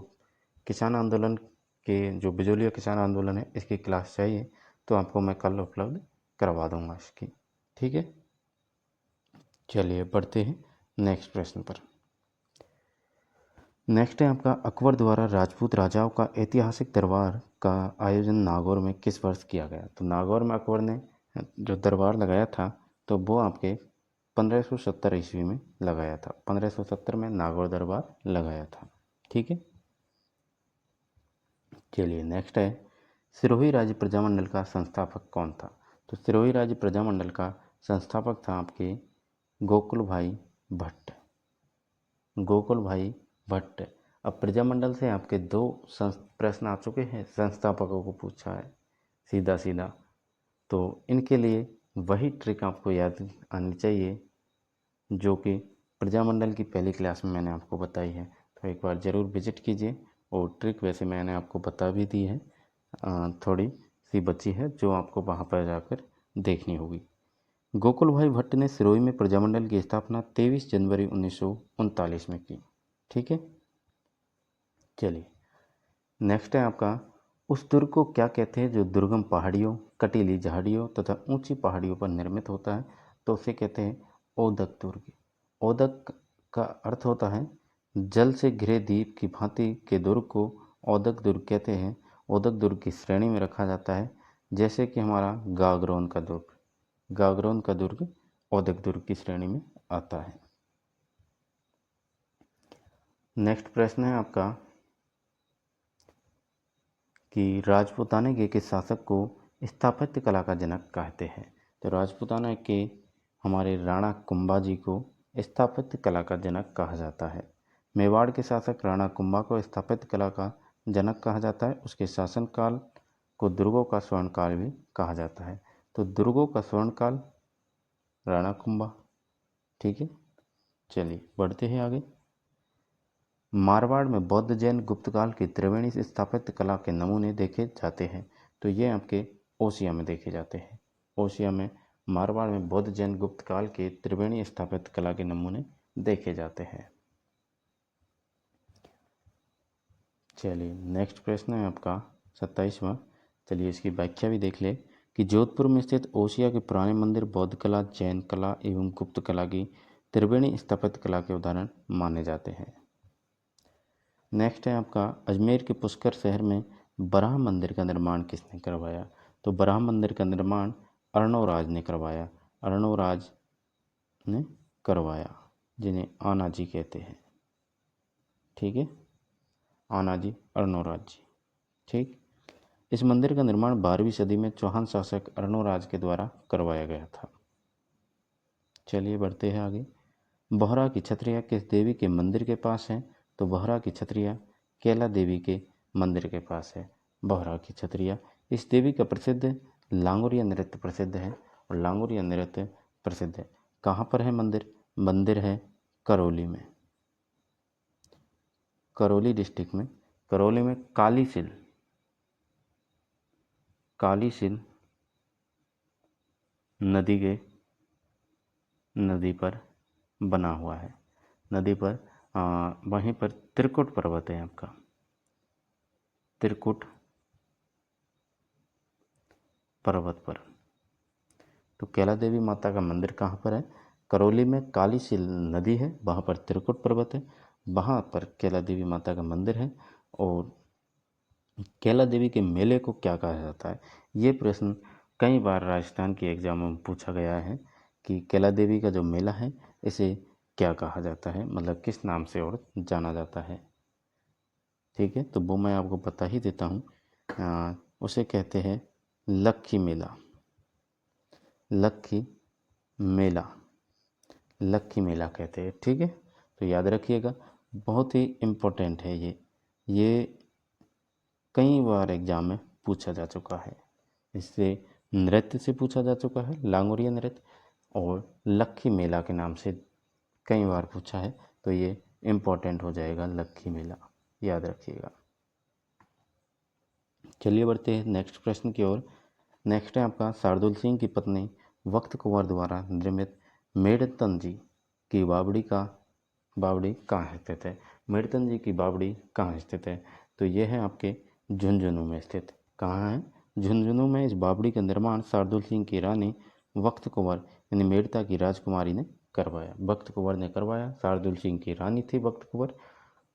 किसान आंदोलन के, जो बिजोलिया किसान आंदोलन है, इसकी क्लास चाहिए, तो आपको मैं कल उपलब्ध करवा दूंगा इसकी। ठीक है। चलिए बढ़ते हैं नेक्स्ट प्रश्न पर। नेक्स्ट है आपका, अकबर द्वारा राजपूत राजाओं का ऐतिहासिक दरबार का आयोजन नागौर में किस वर्ष किया गया? तो नागौर में अकबर ने जो दरबार लगाया था, तो वो आपके 1570 ईस्वी में लगाया था। 1570 में नागौर दरबार लगाया था। ठीक है। चलिए नेक्स्ट है, सिरोही राज्य प्रजामंडल का संस्थापक कौन था? तो सिरोही राज्य प्रजामंडल का संस्थापक था आपके गोकुल भाई भट्ट। गोकुल भाई भट्ट। अब प्रजामंडल से आपके दो प्रश्न आ चुके हैं, संस्थापकों को पूछा है सीधा सीधा, तो इनके लिए वही ट्रिक आपको याद आनी चाहिए जो कि प्रजामंडल की पहली क्लास में मैंने आपको बताई है। तो एक बार ज़रूर विजिट कीजिए। और ट्रिक वैसे मैंने आपको बता भी दी है, थोड़ी सी बची है जो आपको वहाँ पर जाकर देखनी होगी। गोकुल भाई भट्ट ने सिरोही में प्रजामंडल की स्थापना 23 जनवरी 1939 में की। ठीक है। चलिए नेक्स्ट है आपका, उस दुर्ग को क्या कहते हैं जो दुर्गम पहाड़ियों, कटीली झाड़ियों तथा ऊंची पहाड़ियों पर निर्मित होता है? तो उसे कहते हैं ओदक दुर्ग। ओदक का अर्थ होता है जल से घिरे द्वीप की भांति के दुर्ग को ओदक दुर्ग कहते हैं। ओदक दुर्ग की श्रेणी में रखा जाता है, जैसे कि हमारा गागरोन का दुर्ग। गागरोन का दुर्ग ओदक दुर्ग की श्रेणी में आता है। नेक्स्ट प्रश्न है आपका कि राजपूताना के किस शासक को स्थापत्य कला का जनक कहते हैं? तो राजपूताना के हमारे राणा कुंभा जी को स्थापत्य कला का जनक कहा जाता है? मेवाड़ के शासक राणा कुंभा को स्थापत्य कला का जनक कहा जाता है। उसके शासनकाल को दुर्गों का स्वर्णकाल भी कहा जाता है। तो दुर्गों का स्वर्णकाल राणा कुंभा। ठीक है, चलिए बढ़ते हैं आगे। मारवाड़ में बौद्ध जैन गुप्तकाल की त्रिवेणी स्थापत्य कला के नमूने देखे जाते हैं। तो ये आपके ओसिया में देखे जाते हैं। ओसिया में मारवाड़ में बौद्ध जैन गुप्तकाल के त्रिवेणी स्थापत्य कला के नमूने देखे जाते हैं। चलिए नेक्स्ट प्रश्न है आपका 27वां। चलिए इसकी व्याख्या भी देख ले कि जोधपुर में स्थित ओसिया के पुराने मंदिर बौद्ध कला, जैन कला एवं गुप्त कला की त्रिवेणी स्थापत्य कला के उदाहरण माने जाते हैं। नेक्स्ट है आपका अजमेर के पुष्कर शहर में बराह मंदिर का निर्माण किसने करवाया? तो बराह मंदिर का निर्माण अर्णवराज ने करवाया। अर्णवराज ने करवाया, जिन्हें आनाजी कहते हैं। ठीक है, आनाजी अर्णवराज जी। ठीक, इस मंदिर का निर्माण 12वीं सदी में चौहान शासक अर्णवराज के द्वारा करवाया गया था। चलिए बढ़ते हैं आगे। बोहरा की छतरिया किस देवी के मंदिर के पास है? तो बोहरा की छतरिया कैला देवी के मंदिर के पास है। बोहरा की छतरिया, इस देवी का प्रसिद्ध लांगुरिया नृत्य प्रसिद्ध है और लांगुरिया नृत्य प्रसिद्ध है। कहाँ पर है मंदिर? मंदिर है करौली में, करौली डिस्ट्रिक्ट में। करौली में कालीसिल नदी पर बना हुआ है। नदी पर वहीं पर त्रिकुट पर्वत है आपका, त्रिकुट पर्वत पर। तो कैला देवी माता का मंदिर कहाँ पर है? करौली में कालीसिल नदी है, वहाँ पर त्रिकुट पर्वत है, वहाँ पर कैला देवी माता का मंदिर है। और कैला देवी के मेले को क्या कहा जाता है? ये प्रश्न कई बार राजस्थान के एग्जामों में पूछा गया है कि कैला देवी का जो मेला है इसे क्या कहा जाता है, मतलब किस नाम से और जाना जाता है। ठीक है, तो वो मैं आपको बता ही देता हूँ। उसे कहते हैं लक्खी मेला। लक्खी मेला, लक्खी मेला कहते हैं। ठीक है, तो याद रखिएगा, बहुत ही इम्पोर्टेंट है ये कई बार एग्जाम में पूछा जा चुका है। इससे नृत्य से पूछा जा चुका है, लांगोरिया नृत्य, और लक्खी मेला के नाम से कई बार पूछा है। तो ये इम्पोर्टेंट हो जाएगा, लक्खी मेला, याद रखिएगा। चलिए बढ़ते हैं नेक्स्ट प्रश्न की ओर। नेक्स्ट है आपका शार्दुल सिंह की पत्नी वक्त कुंवर द्वारा निर्मित मेड़तन जी की बावड़ी कहाँ स्थित है? मेड़तन जी की बावड़ी कहाँ स्थित है? तो यह है आपके झुंझुनू में स्थित। कहाँ है? झुंझुनू में। इस बावड़ी का निर्माण शार्दुल सिंह की रानी वक्त कुंवर यानी मेड़ता की राजकुमारी ने करवाया। वक्त कुंवर ने करवाया, शार्दुल सिंह की रानी थी वक्त कुंवर,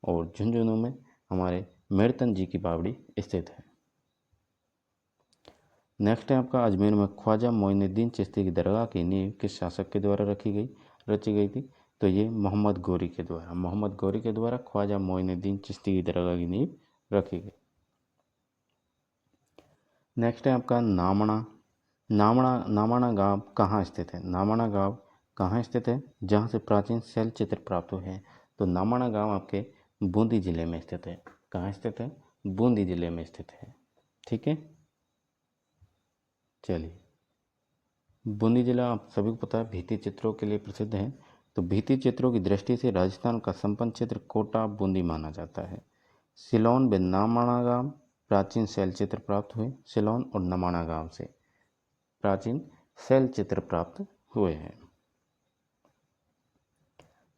और झुंझुनू में हमारे मेड़तन जी की बावड़ी स्थित है। नेक्स्ट है आपका अजमेर में ख्वाजा मोइनुद्दीन चिश्ती की दरगाह की नींव किस शासक के द्वारा रची गई थी? तो ये मोहम्मद गौरी के द्वारा ख्वाजा मोइनुद्दीन चिश्ती की दरगाह की नींव रखी गई। नेक्स्ट है आपका नामणा गांव कहाँ स्थित है? नामणा गांव कहाँ स्थित है जहाँ से प्राचीन शैल चित्र प्राप्त हुए हैं? तो नामणा गांव आपके बूंदी जिले में स्थित है। कहाँ स्थित है? बूंदी जिले में स्थित है। ठीक है, चलिए, बूंदी जिला आप सभी को पता है भित्ति चित्रों के लिए प्रसिद्ध है। तो भित्ति चित्रों की दृष्टि से राजस्थान का संपन्न क्षेत्र कोटा बूंदी माना जाता है। सिलोन व नामणा गांव प्राचीन शैल चित्र प्राप्त हुए। सिलोन और नमाणा गांव से प्राचीन शैल चित्र प्राप्त हुए हैं।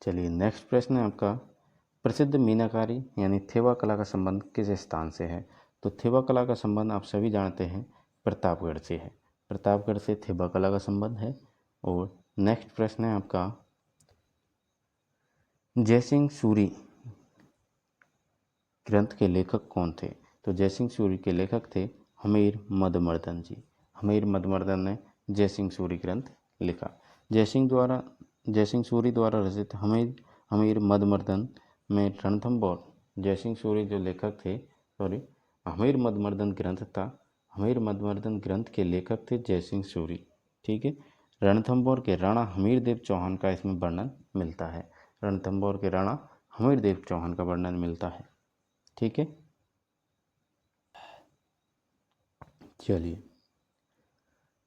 चलिए नेक्स्ट प्रश्न है आपका प्रसिद्ध मीनाकारी यानी थेवा कला का संबंध किस स्थान से है? तो थेवा कला का संबंध आप सभी जानते हैं प्रतापगढ़ से है। प्रतापगढ़ से थेवा कला का संबंध है। और नेक्स्ट प्रश्न है आपका जयसिंह सूरी ग्रंथ के लेखक कौन थे? तो जयसिंह सूरी के लेखक थे हमीर मदमर्दन जी। हमीर मदमर्दन ने जयसिंह सूरी ग्रंथ लिखा। जयसिंह सूरी द्वारा रचित हमीर मदमर्दन में रणथंभौर जयसिंह सूरी जो लेखक थे, हमीर मदमर्दन ग्रंथ था। हमीर मदमर्दन ग्रंथ के लेखक थे जयसिंह सूरी। ठीक है, रणथंभौर के राणा हमीरदेव चौहान का इसमें वर्णन मिलता है। रणथंभौर के राणा हमीरदेव चौहान का वर्णन मिलता है। ठीक है, चलिए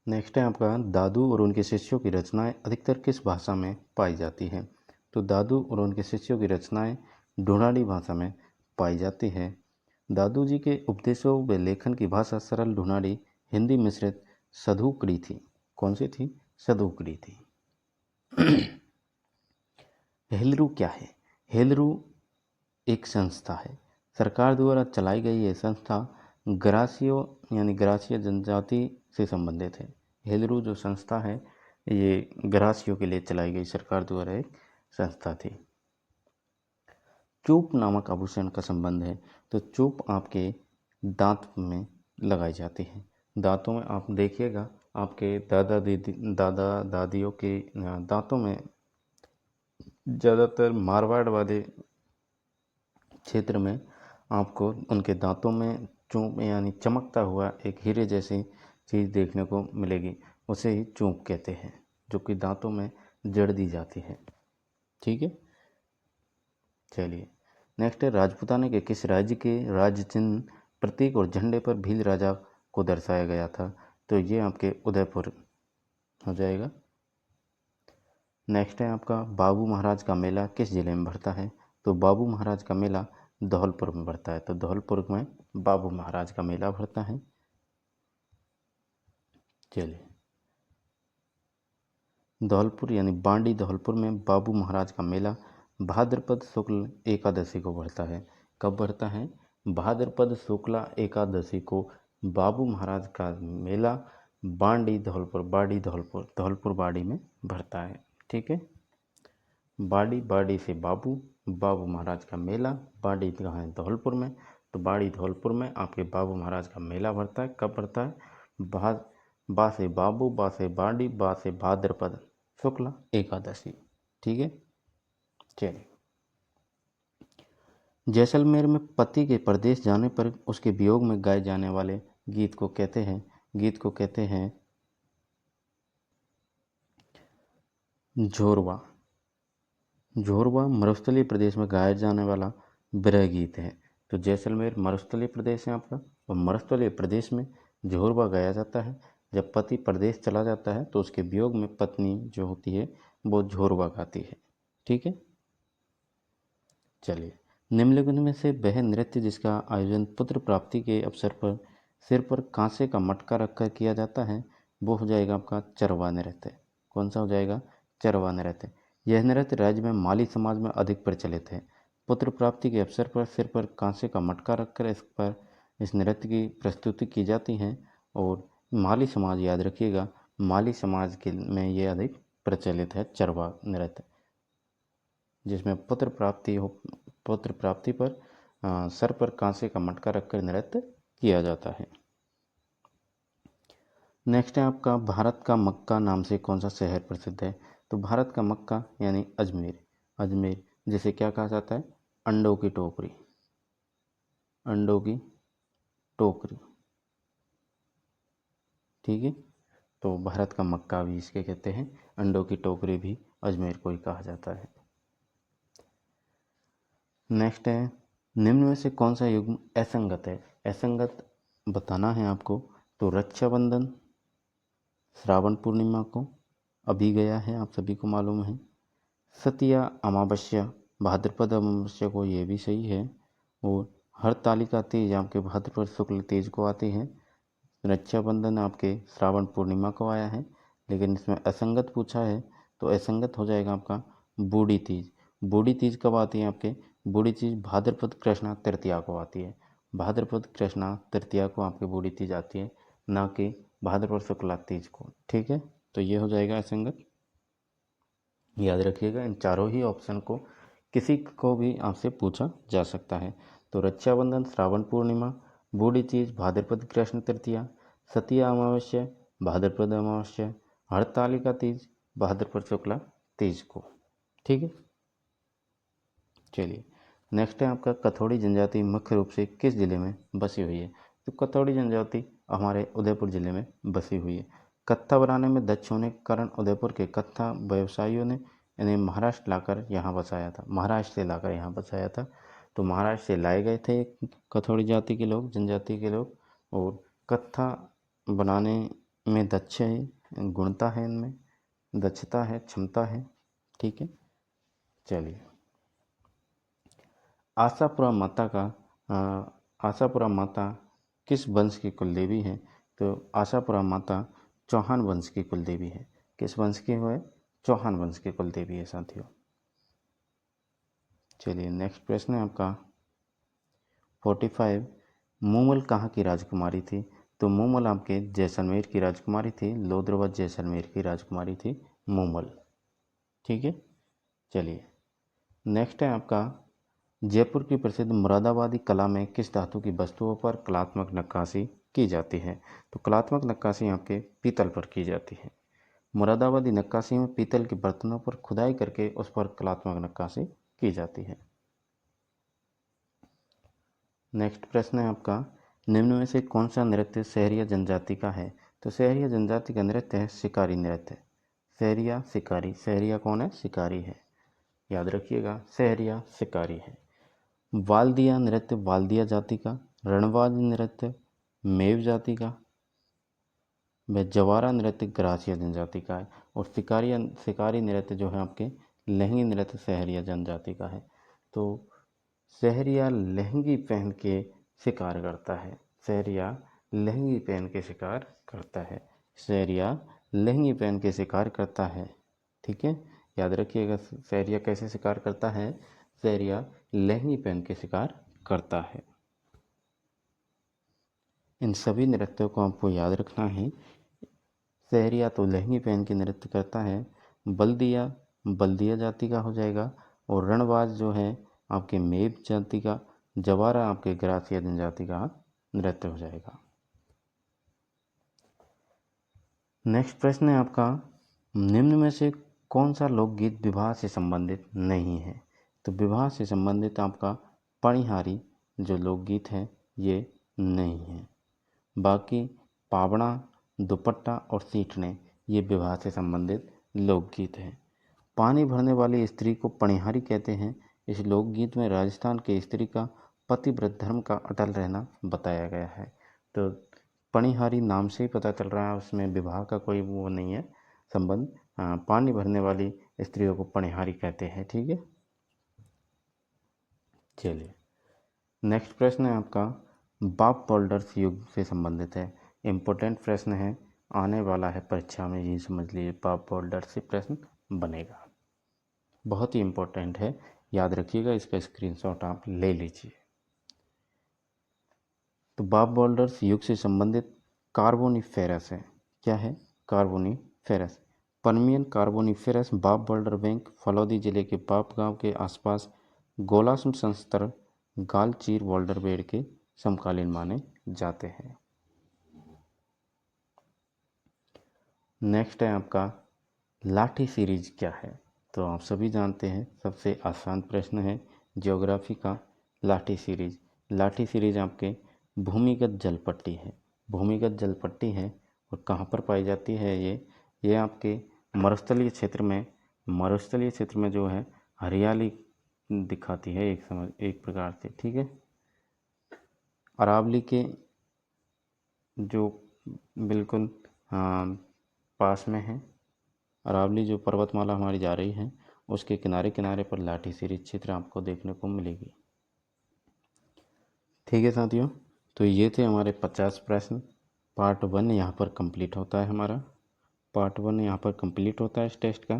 नेक्स्ट है आपका दादू और उनके शिष्यों की रचनाएं अधिकतर किस भाषा में पाई जाती हैं। तो दादू और उनके शिष्यों की रचनाएं ढूंढाड़ी भाषा में पाई जाती है। दादू जी के उपदेशों व लेखन की भाषा सरल ढूंढाड़ी हिंदी मिश्रित सधुकड़ी थी। कौन सी थी? सधुकड़ी थी। हेलरू क्या है? हेलरू एक संस्था है, सरकार द्वारा चलाई गई ये संस्था ग्रासियो यानी ग्रासिया जनजाति से संबंधित है। हेलरू जो संस्था है ये ग्रासियों के लिए चलाई गई सरकार द्वारा एक संस्था थी। चूप नामक आभूषण का संबंध है। तो चूप आपके दांत में लगाई जाती है। दांतों में आप देखिएगा आपके दादा दादियों के दांतों में ज़्यादातर मारवाड़ वाले क्षेत्र में आपको उनके दांतों में चूप यानी चमकता हुआ एक हीरे जैसी चीज़ देखने को मिलेगी, उसे ही चूप कहते हैं, जो कि दांतों में जड़ दी जाती है। ठीक है, चलिए नेक्स्ट है राजपूताना के किस राज्य के राज्य चिन्ह प्रतीक और झंडे पर भील राजा को दर्शाया गया था। तो ये आपके उदयपुर हो जाएगा। नेक्स्ट है आपका बाबू महाराज का मेला किस जिले में भरता है। तो बाबू महाराज का मेला धौलपुर में भरता है। तो धौलपुर में बाबू महाराज का मेला भरता है। चलिए धौलपुर यानी बांडी धौलपुर में बाबू महाराज का मेला भाद्रपद शुक्ल एकादशी को भरता है। कब भरता है? भाद्रपद शुक्ला एकादशी को बाबू महाराज का मेला बांडी धौलपुर बाड़ी में भरता है। ठीक है, बाड़ी से बाबू महाराज का मेला, बाड़ी कहाँ है? धौलपुर में। तो बाड़ी धौलपुर में आपके बाबू महाराज का मेला भरता है। कब भरता है? बा से बाबू, बा से बाड़ी, बा से भाद्रपद शुक्ला एकादशी। ठीक है, चलिए जैसलमेर में पति के परदेश जाने पर उसके वियोग में गाए जाने वाले गीत को कहते हैं झोरवा। झोरवा मरुस्थलीय प्रदेश में गाया जाने वाला विरह गीत है। तो जैसलमेर मरुस्थलीय प्रदेश है आपका, और मरुस्थलीय प्रदेश में झोरवा गाया जाता है। जब पति प्रदेश चला जाता है तो उसके वियोग में पत्नी जो होती है वो झोरवा गाती है। ठीक है, चलिए निम्नलिखित में से वह नृत्य जिसका आयोजन पुत्र प्राप्ति के अवसर पर सिर पर कांसे का मटका रखकर किया जाता है वो हो जाएगा आपका चरवा नृत्य। कौन सा हो जाएगा? चरवा नृत्य। यह नृत्य राज्य में माली समाज में अधिक प्रचलित है। पुत्र प्राप्ति के अवसर पर सिर पर कांसे का मटका रखकर इस नृत्य की प्रस्तुति की जाती है। और माली समाज, याद रखिएगा, माली समाज के में ये अधिक प्रचलित है चरवा नृत्य, जिसमें पुत्र प्राप्ति पर सर पर कांसे का मटका रखकर नृत्य किया जाता है। नेक्स्ट है आपका भारत का मक्का नाम से कौन सा शहर प्रसिद्ध है। तो भारत का मक्का यानी अजमेर जिसे क्या कहा जाता है? अंडों की टोकरी। ठीक है, तो भारत का मक्का भी इसके कहते हैं, अंडों की टोकरी भी अजमेर को ही कहा जाता है। नेक्स्ट है निम्न में से कौन सा युग्म असंगत है। असंगत बताना है आपको। तो रक्षाबंधन श्रावण पूर्णिमा को अभी गया है, आप सभी को मालूम है। सतिया अमावस्या भाद्रपद अमावस्या को, ये भी सही है। और हरतालिका तीज आपके भाद्रपद शुक्ल तीज को आती है। रक्षाबंधन आपके श्रावण पूर्णिमा को आया है। लेकिन इसमें असंगत पूछा है तो असंगत हो जाएगा आपका बूढ़ी तीज। बूढ़ी तीज कब आती है आपके? बूढ़ी तीज भाद्रपद कृष्णा तृतीया को आती है। भाद्रपद कृष्णा तृतीया को आपकी बूढ़ी तीज आती है, ना कि भाद्रपद शुक्ला तीज को। ठीक है, तो ये हो जाएगा असंगत। याद रखिएगा इन चारों ही ऑप्शन को किसी को भी आपसे पूछा जा सकता है। तो रक्षाबंधन श्रावण पूर्णिमा, बूढ़ी तीज भाद्रपद कृष्ण तृतीया, सतिया अमावस्या भाद्रपद अमावस्या, हरतालिका तीज भाद्रपद शुक्ला तीज को। ठीक है, चलिए नेक्स्ट है आपका कथौड़ी जनजाति मुख्य रूप से किस जिले में बसी हुई है। तो कथौड़ी जनजाति हमारे उदयपुर जिले में बसी हुई है। कत्था बनाने में दक्ष होने के कारण उदयपुर के कत्था व्यवसायियों ने इन्हें महाराष्ट्र लाकर यहाँ बसाया था, महाराष्ट्र से लाकर यहाँ बसाया था। तो महाराष्ट्र से लाए गए थे कथोड़ी जाति के लोग, जनजाति के लोग, और कत्था बनाने में दक्ष है, गुणता है, इनमें दक्षता है, क्षमता है। ठीक है, चलिए। आशापुरा माता का आशापुरा माता किस वंश की कुल देवी है? तो आशापुरा माता चौहान वंश की कुल देवी है। किस वंश की है? चौहान वंश की कुल देवी है साथियों। चलिए, नेक्स्ट प्रश्न है आपका 45। मूमल कहाँ की राजकुमारी थी? तो मूमल आपके जैसलमेर की राजकुमारी थी, लोद्रवत जैसलमेर की राजकुमारी थी मूमल। ठीक है, चलिए। नेक्स्ट है आपका जयपुर की प्रसिद्ध मुरादाबादी कला में किस धातु की वस्तुओं पर कलात्मक नक्काशी की जाती है? तो कलात्मक नक्काशी आपके पीतल पर की जाती है। मुरादाबादी नक्काशी में पीतल के बर्तनों पर खुदाई करके उस पर कलात्मक नक्काशी की जाती है। नेक्स्ट प्रश्न है आपका निम्न में से कौन सा नृत्य सहरिया जनजाति का है? तो सहरिया जनजाति का नृत्य है शिकारी नृत्य। सहरिया शिकारी, सहरिया कौन है? शिकारी है, याद रखिएगा, सहरिया शिकारी है। वाल्दिया नृत्य वाल्दिया जाति का, रणवाज नृत्य मेव जाति का, व जवारा नृत्य ग्रासिया जनजाति का है, और शिकारी नृत्य जो है आपके लहंगी नृत्य सहरिया जनजाति का है। तो सहरिया लहंगी पहन के शिकार करता है, सहरिया लहंगी पहन के शिकार करता है, सहरिया लहंगी पहन के शिकार करता है। ठीक है, याद रखिएगा, सहरिया कैसे शिकार करता है? सहरिया लहंगी पहन के शिकार करता है। इन सभी नृत्यों को आपको याद रखना है। सहरिया तो लहंगी पहन के नृत्य करता है, बल्दिया बल्दिया जाति का हो जाएगा, और रणवाज जो है आपके मेव जाति का, जवारा आपके ग्रासिया जनजाति का नृत्य हो जाएगा। नेक्स्ट प्रश्न है आपका निम्न में से कौन सा लोकगीत विवाह से संबंधित नहीं है? तो विवाह से संबंधित आपका पणिहारी जो लोकगीत है ये नहीं है। बाकी पावड़ा, दुपट्टा और सीटने ये विवाह से संबंधित लोकगीत हैं। पानी भरने वाली स्त्री को पणिहारी कहते हैं। इस लोकगीत में राजस्थान के स्त्री का पतिव्रत धर्म का अटल रहना बताया गया है। तो पणिहारी नाम से ही पता चल रहा है, उसमें विवाह का कोई वो नहीं है संबंध। पानी भरने वाली स्त्रियों को पणिहारी कहते हैं। ठीक है, चलिए। नेक्स्ट प्रश्न है आपका बाप बोल्डर्स युग से संबंधित है। इम्पोर्टेंट प्रश्न है, आने वाला है परीक्षा में, ये समझ लीजिए, बाप बोल्डर से प्रश्न बनेगा, बहुत ही इम्पोर्टेंट है, याद रखिएगा, इसका स्क्रीनशॉट आप ले लीजिए। तो बाप बोल्डर्स युग से संबंधित कार्बोनिफेरस है। क्या है? कार्बोनिफेरस। परमियन कार्बोनिफेरस बाप बोल्डर बैंक फलौदी जिले के बाप गांव के आसपास गोलासम संस्तर गालचीर बोल्डर बेड के समकालीन माने जाते हैं। नेक्स्ट है आपका लाठी सीरीज क्या है? तो आप सभी जानते हैं, सबसे आसान प्रश्न है ज्योग्राफी का। लाठी सीरीज, लाठी सीरीज आपके भूमिगत जलपट्टी है, भूमिगत जलपट्टी है। और कहाँ पर पाई जाती है ये आपके मरुस्थलीय क्षेत्र में, मरुस्थलीय क्षेत्र में जो है हरियाली दिखाती है एक प्रकार से। ठीक है, अरावली के जो बिल्कुल पास में है, अरावली जो पर्वतमाला हमारी जा रही है उसके किनारे किनारे पर लाठी सीरीज क्षेत्र आपको देखने को मिलेगी। ठीक है साथियों, तो ये थे हमारे 50 प्रश्न। पार्ट 1 यहाँ पर कंप्लीट होता है हमारा, पार्ट 1 यहाँ पर कंप्लीट होता है इस टेस्ट का।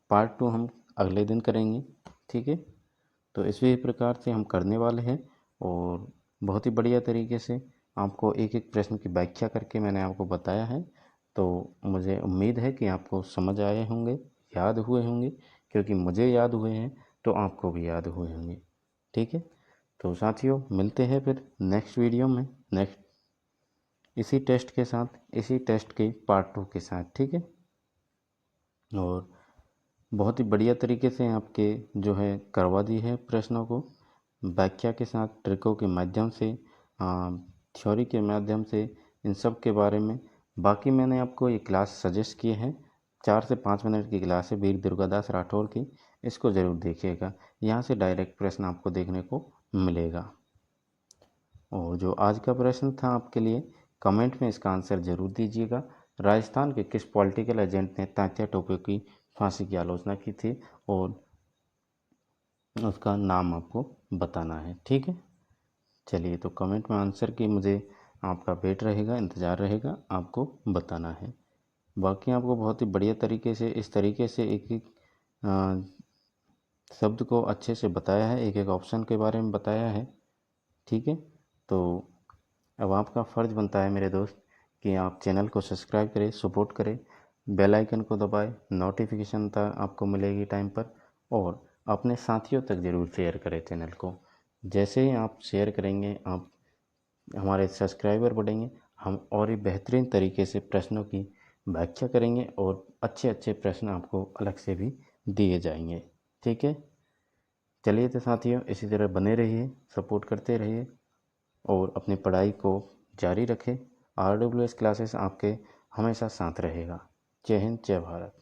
पार्ट 2 हम अगले दिन करेंगे। ठीक है, तो इसी प्रकार से हम करने वाले हैं, और बहुत ही बढ़िया तरीके से आपको एक एक प्रश्न की व्याख्या करके मैंने आपको बताया है। तो मुझे उम्मीद है कि आपको समझ आए होंगे, याद हुए होंगे, क्योंकि मुझे याद हुए हैं तो आपको भी याद हुए होंगे। ठीक है, तो साथियों मिलते हैं फिर नेक्स्ट वीडियो में, नेक्स्ट इसी टेस्ट के साथ, इसी टेस्ट के पार्ट 2 के साथ। ठीक है, और बहुत ही बढ़िया तरीके से आपके जो है करवा दी है प्रश्नों को व्याख्या के साथ, ट्रिकों के माध्यम से, थ्योरी के माध्यम से, इन सब के बारे में बाकी मैंने आपको ये क्लास सजेस्ट किए हैं, 4 से 5 मिनट की क्लास है वीर दुर्गादास राठौर की, इसको ज़रूर देखिएगा। यहाँ से डायरेक्ट प्रश्न आपको देखने को मिलेगा। और जो आज का प्रश्न था आपके लिए, कमेंट में इसका आंसर ज़रूर दीजिएगा। राजस्थान के किस पॉलिटिकल एजेंट ने तात्या टोपे की फांसी की आलोचना की थी, और उसका नाम आपको बताना है, ठीक है। चलिए, तो कमेंट में आंसर की मुझे आपका वेट रहेगा, इंतज़ार रहेगा, आपको बताना है। बाकी आपको बहुत ही बढ़िया तरीके से, इस तरीके से एक एक शब्द को अच्छे से बताया है, एक एक ऑप्शन के बारे में बताया है, ठीक है। तो अब आपका फ़र्ज़ बनता है मेरे दोस्त कि आप चैनल को सब्सक्राइब करें, सपोर्ट करें, बेल आइकन को दबाएं, नोटिफिकेशन तक आपको मिलेगी टाइम पर, और अपने साथियों तक ज़रूर शेयर करें चैनल को। जैसे ही आप शेयर करेंगे, आप हमारे सब्सक्राइबर बढ़ेंगे, हम और भी बेहतरीन तरीके से प्रश्नों की व्याख्या करेंगे, और अच्छे अच्छे प्रश्न आपको अलग से भी दिए जाएंगे, ठीक है। चलिए तो साथियों, इसी तरह बने रहिए, सपोर्ट करते रहिए, और अपनी पढ़ाई को जारी रखें। RWS क्लासेस आपके हमेशा साथ रहेगा। जय हिंद, जय भारत।